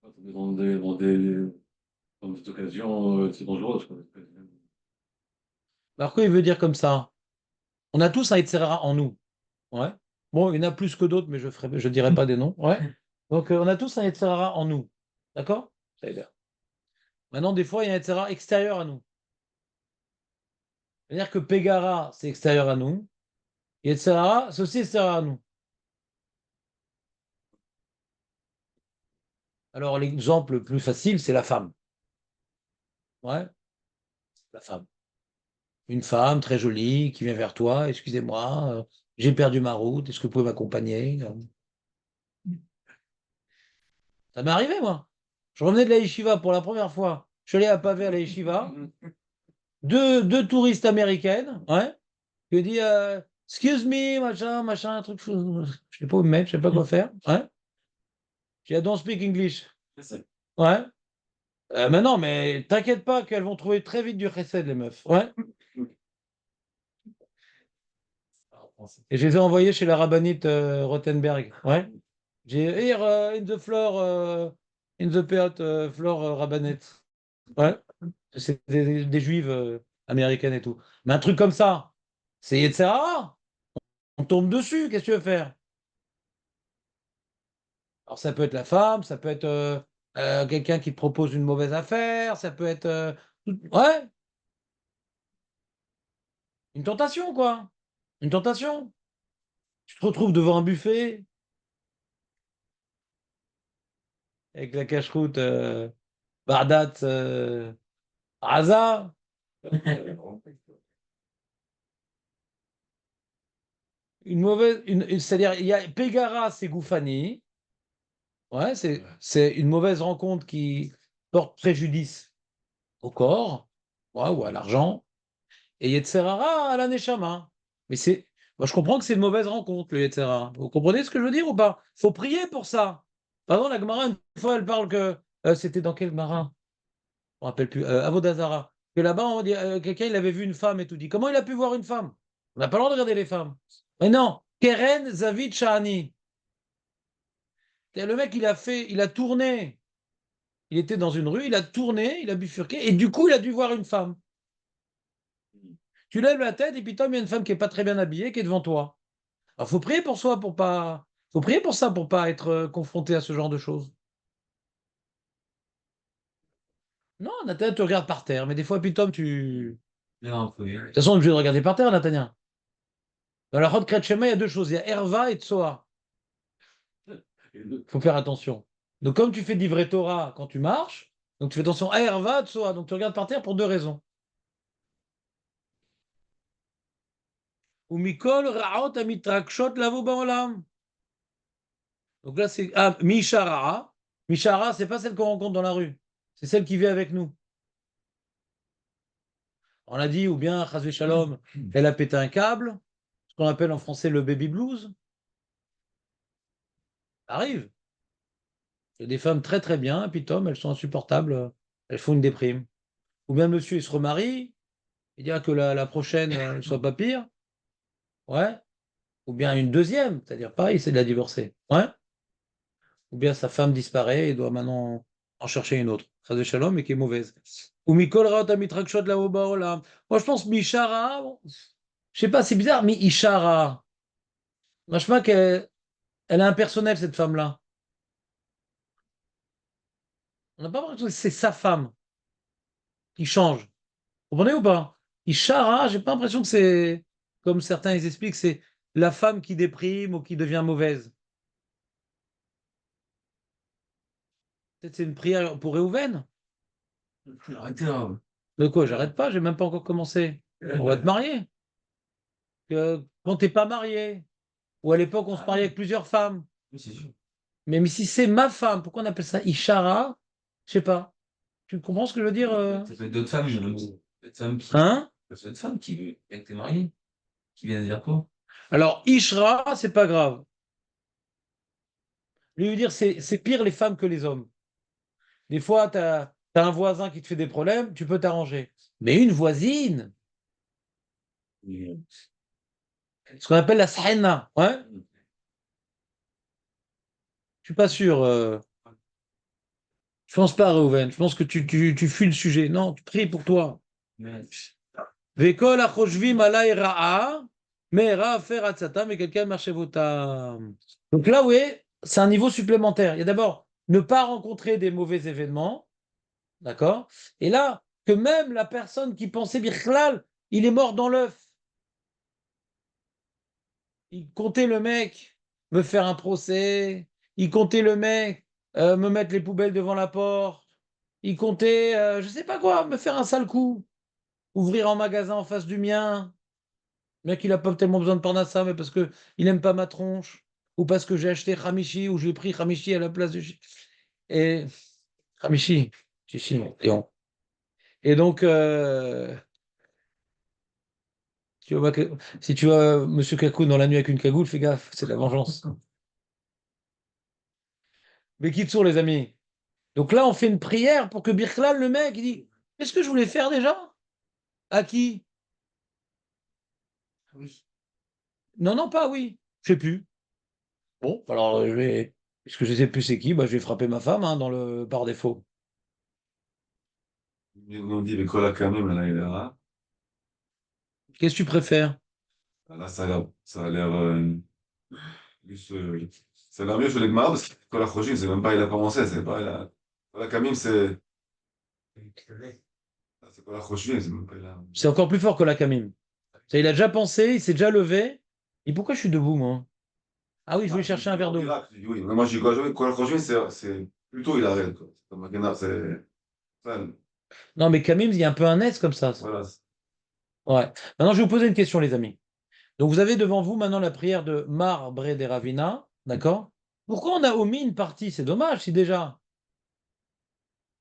F: quand on est dans des occasions, c'est dangereux, quoi.
B: Marco, il veut dire comme ça. On a tous un Yetzer hara en nous. Ouais. Bon, il y en a plus que d'autres, mais je dirai pas des noms. Ouais. Donc, on a tous un Yetzer hara en nous. D'accord? Ça veut dire. Maintenant, des fois, il y a un Yetzer hara extérieur à nous. C'est-à-dire que Pégara, c'est extérieur à nous. Yetzer hara, c'est aussi extérieur à nous. Alors, l'exemple le plus facile, c'est la femme. Ouais, la femme. Une femme très jolie qui vient vers toi. Excusez-moi, j'ai perdu ma route. Est-ce que vous pouvez m'accompagner? Ça m'est arrivé, moi. Je revenais de la yeshiva pour la première fois. Je suis allé à Pavé à la yeshiva. Deux touristes américaines, ouais, qui ont dit excuse me, machin, un truc. Je sais pas où me mettre, je sais pas quoi faire. Ouais. J'ai dit, I don't speak English. Ouais. Mais non, mais t'inquiète pas qu'elles vont trouver très vite du chesed, les meufs. Ouais. Et je les ai envoyées chez la rabbinite Rothenberg. Ouais. J'ai here in the floor, in the peot floor rabbinite. Ouais. C'est des juives américaines et tout. Mais un truc comme ça, c'est Yetzer hara. On tombe dessus, qu'est-ce que tu veux faire? Alors ça peut être la femme, ça peut être quelqu'un qui te propose une mauvaise affaire, ça peut être ouais, une tentation quoi. Une tentation. Tu te retrouves devant un buffet avec la cache-route Bardat Raza. Une mauvaise, c'est-à-dire il y a Pégara, c'est Goufani. Ouais, c'est une mauvaise rencontre qui porte préjudice au corps, ouais, ou à l'argent. Et Yetzer hara à la Neshama. Mais moi, je comprends que c'est une mauvaise rencontre, le Yetzer hara. Vous comprenez ce que je veux dire ou pas? Faut prier pour ça. Pardon, la Gemara, une fois, elle parle que. C'était dans quel Gemara? Je ne me rappelle plus. Avodazara. Que là-bas, on dit, quelqu'un, il avait vu une femme et tout dit. Comment il a pu voir une femme? On n'a pas le droit de regarder les femmes. Mais non, Keren Zavid Shahani. Le mec, il a tourné. Il était dans une rue, il a tourné, il a bifurqué, et du coup, il a dû voir une femme. Tu lèves la tête, et puis toi, il y a une femme qui n'est pas très bien habillée, qui est devant toi. Alors, faut prier pour soi, pour pas. Faut prier pour ça, pour pas être confronté à ce genre de choses. Non, Nathanaël, tu regardes par terre, mais des fois, puis Tom, tu.
C: Non,
B: De toute façon, on est obligé de regarder par terre, Nathanaël. Dans la Chod Kretchema, il y a deux choses. Il y a Herva et Tsoa. Il faut faire attention. Donc, comme tu fais d'Ivret Torah quand tu marches, donc tu fais attention à Herva, Tsoa. Donc, tu regardes par terre pour deux raisons. Ou Mikol Raot Amitrakshot Lavo Baolam. Donc là, c'est. Ah, Mishara. Mishara, c'est pas celle qu'on rencontre dans la rue. C'est celle qui vit avec nous. On l'a dit, ou bien, Chazvé Shalom, elle a pété un câble, ce qu'on appelle en français le baby blues. Ça arrive. Il y a des femmes très très bien, et puis Tom, elles sont insupportables, elles font une déprime. Ou bien monsieur, il se remarie, il dit que la prochaine ne soit pas pire. Ouais. Ou bien une deuxième, c'est-à-dire pareil, c'est de la divorcer. Ouais. Ou bien sa femme disparaît et doit maintenant en chercher une autre. Chazvé Shalom, mais qui est mauvaise. Ou Mikol Raot Amitrakshot Lavo Baolam. Moi, je pense Mishara, bon, je sais pas, c'est bizarre, mais Ishara. Moi, je pense qu'elle elle est impersonnelle, cette femme-là. On n'a pas l'impression que c'est sa femme qui change. Vous comprenez ou pas? Ishara, j'ai pas l'impression que c'est, comme certains ils expliquent, c'est la femme qui déprime ou qui devient mauvaise. Peut-être c'est une prière pour Réhouven.
C: arrêtez là.
B: De quoi? J'arrête pas, j'ai même pas encore commencé. On va te marier. Quand t'es pas marié, ou à l'époque on se mariait avec plusieurs femmes.
C: Oui, c'est sûr.
B: Mais si c'est ma femme, pourquoi on appelle ça Ishara? Je sais pas. Tu comprends ce que je veux dire
C: Ça peut être d'autres femmes, d'autres femmes qui.
B: Hein?
C: Ça peut être d'autres femmes qui veulent que t'es marié. Qui vient de dire quoi?
B: Alors, Ishra, c'est pas grave. Je veux dire, c'est pire les femmes que les hommes. Des fois, tu as un voisin qui te fait des problèmes, tu peux t'arranger. Mais une voisine, ce qu'on appelle la sahena, ouais? Je suis pas sûr. Je pense pas, Reuven. Je pense que tu fuis le sujet. Non, tu pries pour toi. Vekol achoshvim alay ra'a, me'era afer atzata, mais quelqu'un marchevotam. Donc là, oui, c'est un niveau supplémentaire. Il y a d'abord ne pas rencontrer des mauvais événements, d'accord? Et là, que même la personne qui pensait Birklal, il est mort dans l'œuf. Il comptait le mec me faire un procès, il comptait le mec me mettre les poubelles devant la porte, il comptait, je sais pas quoi, me faire un sale coup, ouvrir un magasin en face du mien. Le mec, il a pas tellement besoin de Parnassa, mais parce que il aime pas ma tronche, ou parce que j'ai acheté Khamishi, ou j'ai pris Khamishi à la place de... Et Khamishi, Chichi, Léon. Et donc, si tu vois Monsieur Kakou dans la nuit avec une cagoule, fais gaffe, c'est de la vengeance. Mais qui tourne, les amis? Donc là, on fait une prière pour que Birklal, le mec, il dit, qu'est-ce que je voulais faire déjà? À qui? Oui. Non, non, pas oui. Je sais plus. Bon, alors je vais. Puisque je sais plus c'est qui, bah, je vais frapper ma femme hein, dans le par défaut.
A: Ils nous dit l'école à Kamim, là, il est là.
B: Qu'est-ce que tu préfères?
A: Là, ça a l'air plus. Ça a l'air mieux sur les Gemara parce que l'école à Khojim, c'est même pas, il a commencé, c'est pas. L'école à Kamim, c'est l'école à Khojim, c'est même pas, il a.
B: C'est encore plus fort que la Camim. Il a déjà pensé, il s'est déjà levé. Et pourquoi je suis debout, moi? Ah oui, je voulais chercher un verre
A: En
B: d'eau.
A: Irak, je dis oui. Mais moi, je dis quoi? L'école à Khojim, c'est plutôt il arrête, quoi. C'est comme c'est. Ça,
B: Non, mais Camim, il y a un peu un S comme ça.
A: voilà.
B: Ouais. Maintenant, je vais vous poser une question, les amis. Donc, vous avez devant vous maintenant la prière de Marbre des Ravina, d'accord? Pourquoi on a omis une partie? C'est dommage, si déjà.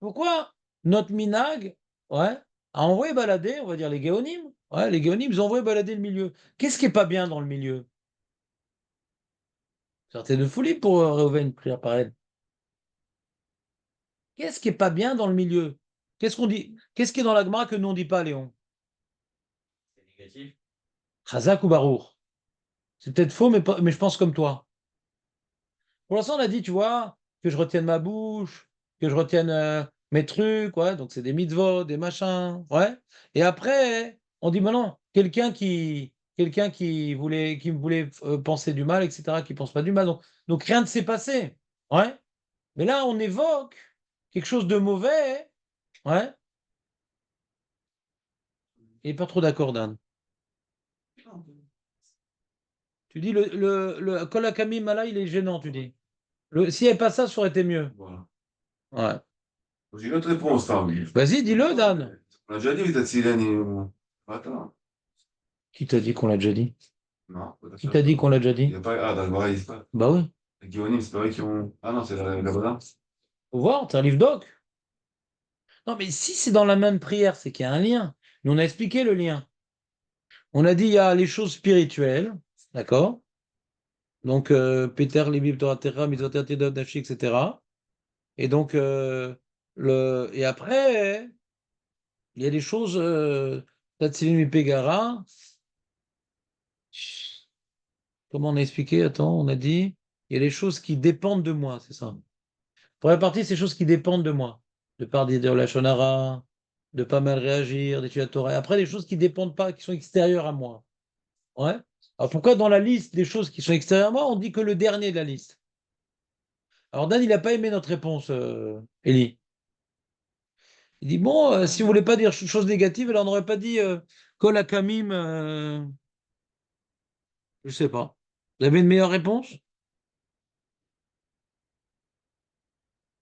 B: Pourquoi notre minag, ouais, a envoyé balader, on va dire les géonimes, ouais, les géonimes, ils ont envoyé balader le milieu. Qu'est-ce qui est pas bien dans le milieu? Sortez de folie pour Reuven, prière pareille. Qu'est-ce qui est pas bien dans le milieu? Qu'est-ce qu'on dit? Qu'est-ce qui est dans la Gemara que nous on dit pas, Léon?
C: C'est négatif.
B: Chazak ou Baruch? C'est peut-être faux, mais je pense comme toi. Pour l'instant, on a dit, tu vois, que je retienne ma bouche, que je retienne mes trucs, ouais, donc c'est des mitzvot, des machins, ouais. Et après, on dit maintenant, quelqu'un qui voulait penser du mal, etc., qui pense pas du mal. Donc rien ne s'est passé, ouais. Mais là, on évoque quelque chose de mauvais, ouais. Et pas trop d'accord, Dan. Tu dis le Kol HaKamim là, il est gênant, tu dis. S'il n'y avait pas ça, ça aurait été mieux.
A: Voilà.
B: Ouais.
A: J'ai une autre réponse, là.
B: Vas-y, dis-le, Dan.
A: On a déjà dit, vous êtes Sirène. Attends.
B: Qui t'a dit qu'on l'a déjà dit?
A: Non,
B: Qui t'a dit qu'on l'a déjà
A: il
B: dit?
A: n'y a pas. Ah, dans le Gemara, il dit pas.
B: Bah oui.
A: Les Guéonim, c'est pas eux qui ont. Ah non, c'est la Boda.
B: Faut voir, c'est un livre doc. Non, mais si c'est dans la même prière, c'est qu'il y a un lien. Nous, on a expliqué le lien. On a dit il y a les choses spirituelles, d'accord? Donc, Peter, Libib, Torah, Terra, Mitzvot, Tidot, Nashi, etc. Et donc, et après, il y a des choses, Tatsilim, Pegara. Comment on a expliqué? Attends, on a dit, il y a des choses qui dépendent de moi, c'est ça. Première partie, c'est des choses qui dépendent de moi. De par des de la Shonara, de pas mal réagir, d'étudier la Torah. Après, des choses qui dépendent pas, qui sont extérieures à moi. Ouais. Alors pourquoi dans la liste des choses qui sont extérieures à moi, on dit que le dernier de la liste? Alors Dan, il n'a pas aimé notre réponse, Eli. Il dit, bon, si vous voulez pas dire choses négatives, alors on n'aurait pas dit Kol Hakamim, je sais pas. Vous avez une meilleure réponse?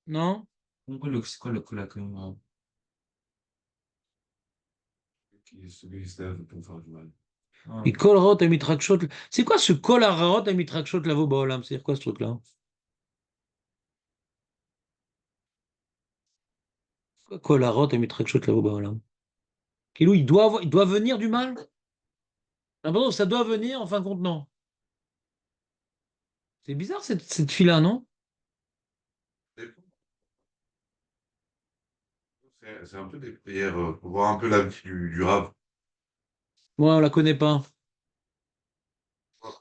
B: Non?
C: C'est quoi le cola quand même?
A: Celui qui se lève pour faire du mal.
B: Et Kol Rot Amitrakshot. C'est quoi ce Kol Hararot Amitrakshot Lavo Baolam? C'est quoi ce truc-là? Kol Harot Amitrakshot Lavo Baolam. Kilou, il doit venir du mal? Ah bon, ça doit venir, en fin de compte, non. C'est bizarre cette fille-là, non?
A: C'est un peu des prières pour voir un peu la vie du Rav.
B: Moi, on la connaît pas.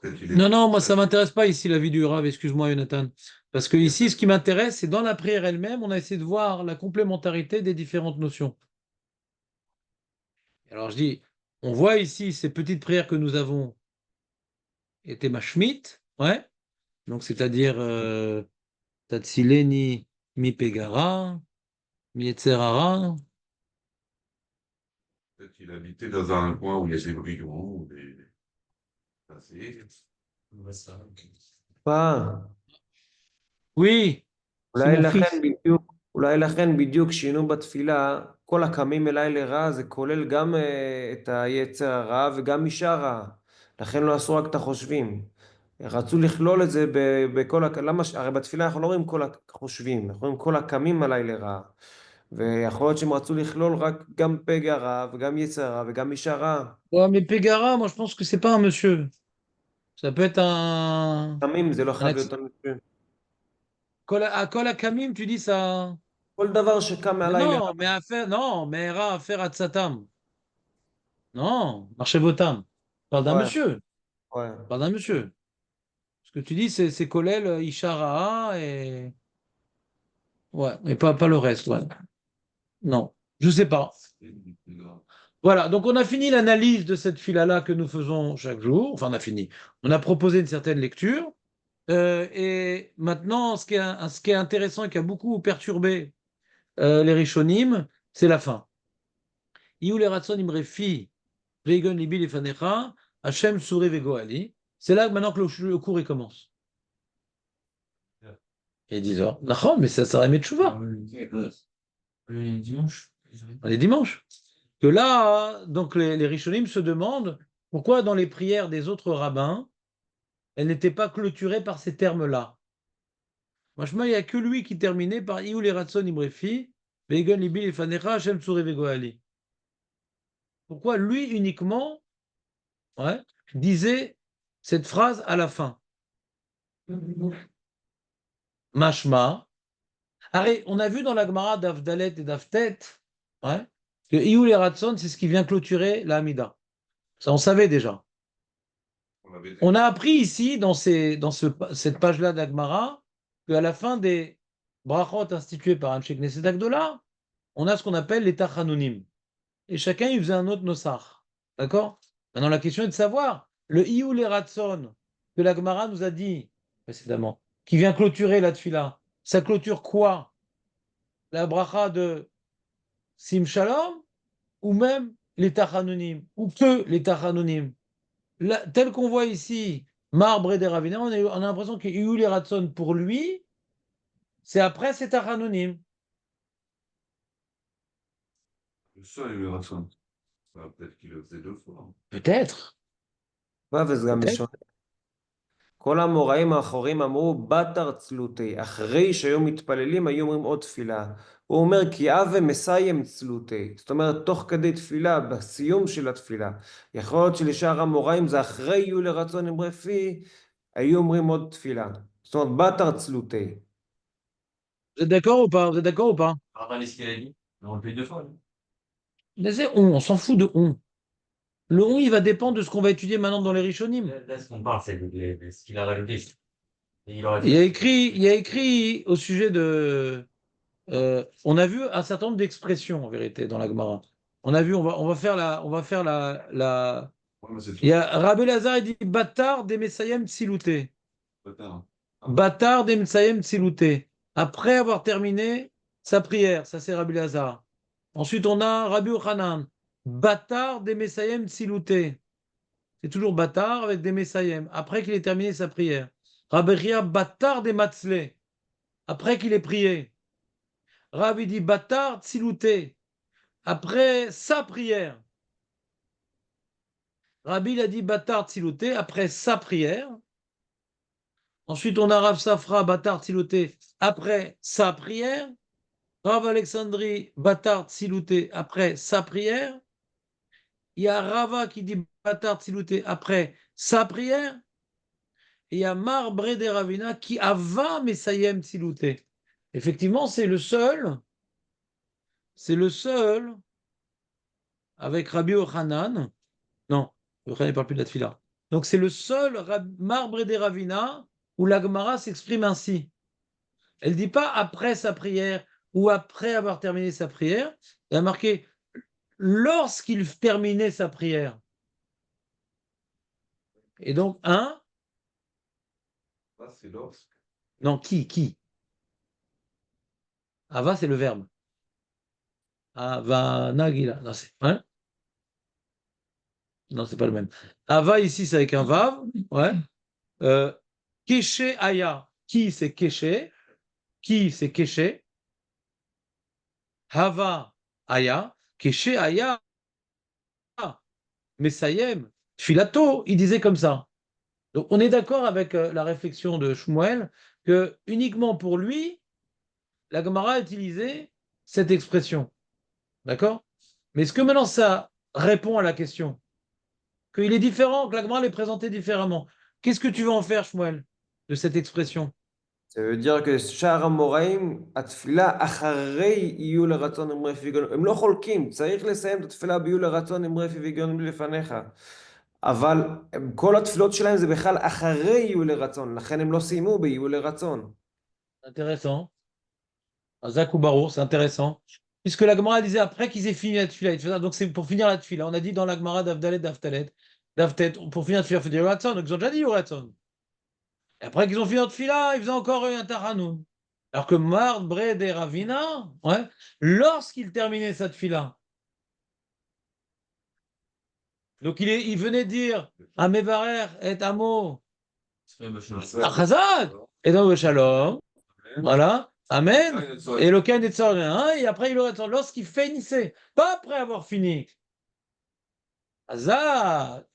A: Peut-être il est
B: Non, non, moi, ça m'intéresse pas ici, la vie du Rav, excuse-moi, Jonathan. Parce que ici, ce qui m'intéresse, c'est dans la prière elle-même, on a essayé de voir la complémentarité des différentes notions. Alors, je dis, on voit ici ces petites prières que nous avons été mashmit, ouais. Donc, c'est-à-dire, Tatsileni, mi pegara, mi etzerara.
A: peut-être qu'il habitait dans un coin où il y a des brigands ou des passés.
C: Ouais, ça.
E: פעם.
B: Oui, c'est
E: אולי
B: mon
E: לכן
B: fils.
E: בדיוק, אולי לכן בדיוק שינו בתפילה, כל הקמים אליי לרע זה כולל גם את היצר הרע וגם אישה רעה. לכן לא עשו רק את החושבים. רצו לכלול את זה בכל, הרי בתפילה אנחנו לא רואים כל החושבים, אנחנו רואים כל הקמים עליי לרע. ויכול להיות שהם רצו לכלול רק גם פגע רע וגם יצר רע וגם אישה רעה.
B: Ouais, mais Pégara, moi, je pense que c'est pas un monsieur. Ça peut être
E: קמים זה לא
B: un
E: חייב להיות אנשים.
B: À Kol Kamim, tu dis ça.
E: כל דבר שקם
B: Mais
E: מעליי לרע.
B: non, mais à faire, non, mais Era à faire Atsatam. Non, Marchevotam. Parle d'un
E: Ouais,
B: monsieur.
E: ouais.
B: Parle d'un monsieur. Ce que tu dis, c'est Kolel, Ishara et. Ouais, mais pas le reste, ouais. Non, je sais pas. Voilà, donc on a fini l'analyse de cette fila-là que nous faisons chaque jour. Enfin, on a fini. On a proposé une certaine lecture. Et maintenant, ce qui est intéressant et qui a beaucoup perturbé les Rishonim, c'est la fin. Iou le ratson imrefi, veigon libi lefanecha, Hashem suri vegoali. C'est là maintenant que le cours il commence. Et ils disent, Nachon, mais ça remet de chouva.
C: Le dimanche.
B: On est dimanche. Que là, donc les Rishonim se demandent pourquoi dans les prières des autres rabbins, elles n'étaient pas clôturées par ces termes-là. Franchement, il n'y a que lui qui terminait par Iou le ratson imrefi, veigon libi lefanecha, Hashem suri vegoali. Pourquoi lui uniquement, ouais, disait cette phrase à la fin? Mashma. Arrête, on a vu dans la Gemara d'Avdalet et d'Avtet, ouais, que Iyul et Ratson, c'est ce qui vient clôturer la Hamida. Ça, on savait déjà. On a appris ici, cette page-là de la Gemara, qu'à la fin des brachot institués par Amshek Knesset Agdola, on a ce qu'on appelle les tachanonim. Et chacun, il faisait un autre nosar. D'accord? Maintenant, la question est de savoir, le Iyul et Ratson, que la Gemara nous a dit précédemment, qui vient clôturer la tfila, ça clôture quoi? La bracha de Sim Shalom ou même les Tachanonim ou que les Tachanonim. Tel qu'on voit ici, Marbre et des Ravina, on a l'impression qu'il y a eu les Ratson pour lui, c'est après ces Tachanonim.
A: Ça, il est ratson. Peut-être qu'il le faisait deux fois.
B: Peut-être,
E: וזה גם
B: peut-être.
E: משונה. כל האמוראים האחוריים אמרו בתר צלותי, אחרי שהיו מתפללים היו אומרים עוד תפילה. הוא אומר כי אבה מסיים צלותי, זאת אומרת תוך כדי תפילה, בסיום של התפילה. יכול להיות שלשאר האמוראים זה אחרי יהיו לרצון אמרי פי, היו אומרים עוד תפילה. זאת אומרת בתר צלותי.
B: Vous êtes d'accord ou pas? Vous êtes d'accord ou pas?
C: Attendez ce qu'il a dit. On le fait deux fois.
B: Mais c'est on s'en fout de on. Le on, il va dépendre de ce qu'on va étudier maintenant dans les Rishonim.
C: Là, ce qu'on parle, c'est ce qu'il a rajouté. Et il aurait
B: Il y a écrit au sujet de. On a vu un certain nombre d'expressions en vérité dans la Gemara. On a vu, on va faire la.
A: Ouais, mais c'est
B: Il y a Rabbi Lazar, il dit Bâtard des Messayem Tsilouté.
A: Bâtard.
B: Bâtard des Messayem Tsilouté. Après avoir terminé sa prière, ça c'est Rabbi Lazar. Ensuite, on a Rabbi Ochanan. Bâtard des Messayem Tsilouté. C'est toujours bâtard avec des Messayem. Après qu'il ait terminé sa prière. Rabbi Ria, bâtard des Matzlé. Après qu'il ait prié. Rabbi dit bâtard Tsilouté. Après sa prière. Rabbi il a dit bâtard Tsilouté après sa prière. Ensuite, on a Rav Safra, bâtard Tsilouté après sa prière. Rav Alexandrie, bâtard Tsilouté après sa prière. Il y a Rava qui dit Patar Tsilouté après sa prière, et il y a Mar Brede Ravina qui Ava Mesayem Tsilouté. Effectivement, c'est le seul, avec Rabbi Ochanan. Non, Yochanan ne parle plus de la tefila. Donc c'est le seul marbre des Ravina où la Gemara s'exprime ainsi. Elle ne dit pas après sa prière ou après avoir terminé sa prière. Elle a marqué lorsqu'il terminait sa prière. Et donc,
A: Ça, c'est lorsque.
B: non, qui Ava, c'est le verbe. Ava Nagila. Non, c'est non, c'est pas le même. Ava, ici, c'est avec un vav. Ouais. Keshe Aya. Qui, c'est Keshe. Qui, c'est Keshe. Hava Aya. Keshe Aya. Mesayem. Filato, il disait comme ça. Donc, on est d'accord avec la réflexion de Shmuel que uniquement pour lui, la Gemara a utilisé cette expression. D'accord? Mais est-ce que maintenant ça répond à la question? Qu'il est différent, que la Gemara l'est présentée différemment. Qu'est-ce que tu veux en faire, Shmuel, de cette expression?
E: Ça veut dire que שאר המוראים, התפילה אחרי יהיו לרצון אמרי פי הם לא חולקים, צריך לסיים את התפילה ביהיו לרצון אמרי פי וגאונים לפניך. אבל כל התפילות שלהם זה בכלל אחרי יהיו לרצון, לכן הם לא סיימו ביהיו לרצון.
B: Intéressant. Zak ou Barour, c'est intéressant. Puisque la Gemara disait après qu'ils aient fini la tefila. Donc c'est pour finir la tefila. On a dit dans la Gemara d'Avdalet, d'Avtet, pour finir la tefila, il faut dire Yoratson. Donc ils ont déjà dit Yoratson. Et après qu'ils ont fini la tefila, ils faisaient encore un Taranoun. Alors que Mard, Bred et Ravina, ouais, lorsqu'il terminait sa tefila, donc il venait dire à Mevarer et Amo, à Chazak, et donc Shalom, voilà, Amen, et le Kain est hein, et après il aurait lorsqu'il finissait, pas après avoir fini. Hazak.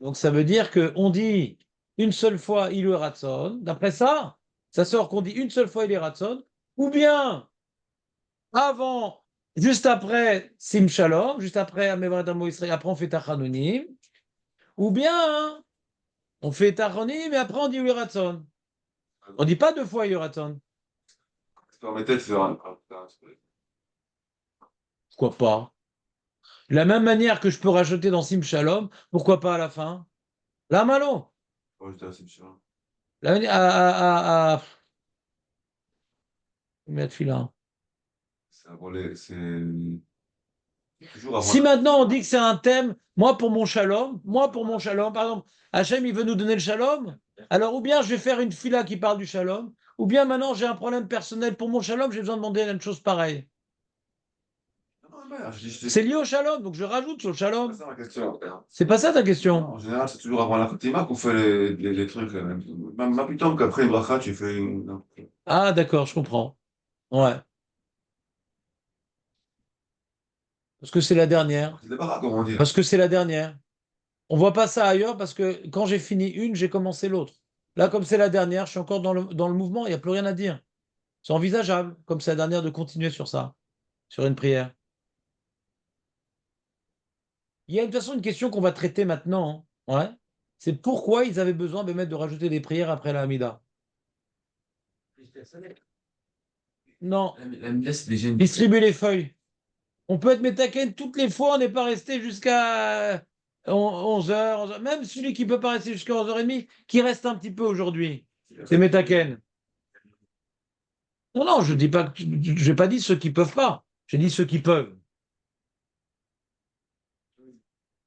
B: Donc ça veut dire qu'on dit une seule fois il est ratson. D'après ça, ça sort qu'on dit une seule fois il est ratson, ou bien avant, juste après Sim Shalom, juste après Amevradamo Israël, après on fait Tachanonim, ou bien on fait Tachonim et après on dit il est ratson. On ne dit pas deux fois il est ratson.
A: Ça permettait de faire un.
B: Pourquoi pas? De la même manière que je peux rajouter dans Sim Shalom, pourquoi pas à la fin? Là, Malo.
A: Moi, j'étais assez sûr.
B: La manière à mettre filant.
A: C'est toujours avant.
B: Si maintenant on dit que c'est un thème, moi pour mon shalom, par exemple, Hachem il veut nous donner le shalom, alors ou bien je vais faire une fila qui parle du shalom, ou bien maintenant j'ai un problème personnel pour mon shalom, j'ai besoin de demander une chose pareille. C'est lié au shalom, donc je rajoute sur le shalom.
A: C'est ça ma question.
B: C'est pas ça ta question?
A: En général, c'est toujours avant la Fatima qu'on fait les trucs. Même plus tôt qu'après une bracha, tu fais une.
B: Ah d'accord, je comprends. Ouais. Parce que c'est la dernière.
A: C'est des barras, comment dire.
B: Parce que c'est la dernière. On voit pas ça ailleurs parce que quand j'ai fini une, j'ai commencé l'autre. Là, comme c'est la dernière, je suis encore dans le mouvement, il n'y a plus rien à dire. C'est envisageable, comme c'est la dernière, de continuer sur ça, sur une prière. Il y a de toute façon une question qu'on va traiter maintenant. Ouais. C'est pourquoi ils avaient besoin de rajouter des prières après la Hamida. Non, distribuer les feuilles. On peut être métaken toutes les fois, on n'est pas resté jusqu'à 11h, même celui qui ne peut pas rester jusqu'à 11h30, qui reste un petit peu aujourd'hui. C'est métaken. Non, je dis pas, j'ai pas dit ceux qui peuvent pas. J'ai dit ceux qui peuvent.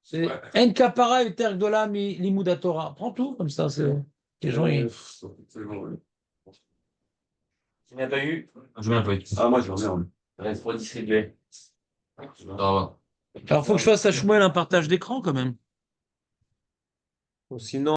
B: C'est En kapara et tergdola limouda Torah. Prends tout comme ça. Les gens, ils...
C: Tu n'as pas eu? Je n'ai pas eu.
A: Ah, moi, je reviens.
C: Reste pour distribuer.
B: Alors, il faut que je fasse à Shmuel un partage d'écran quand même.
E: Ou sinon,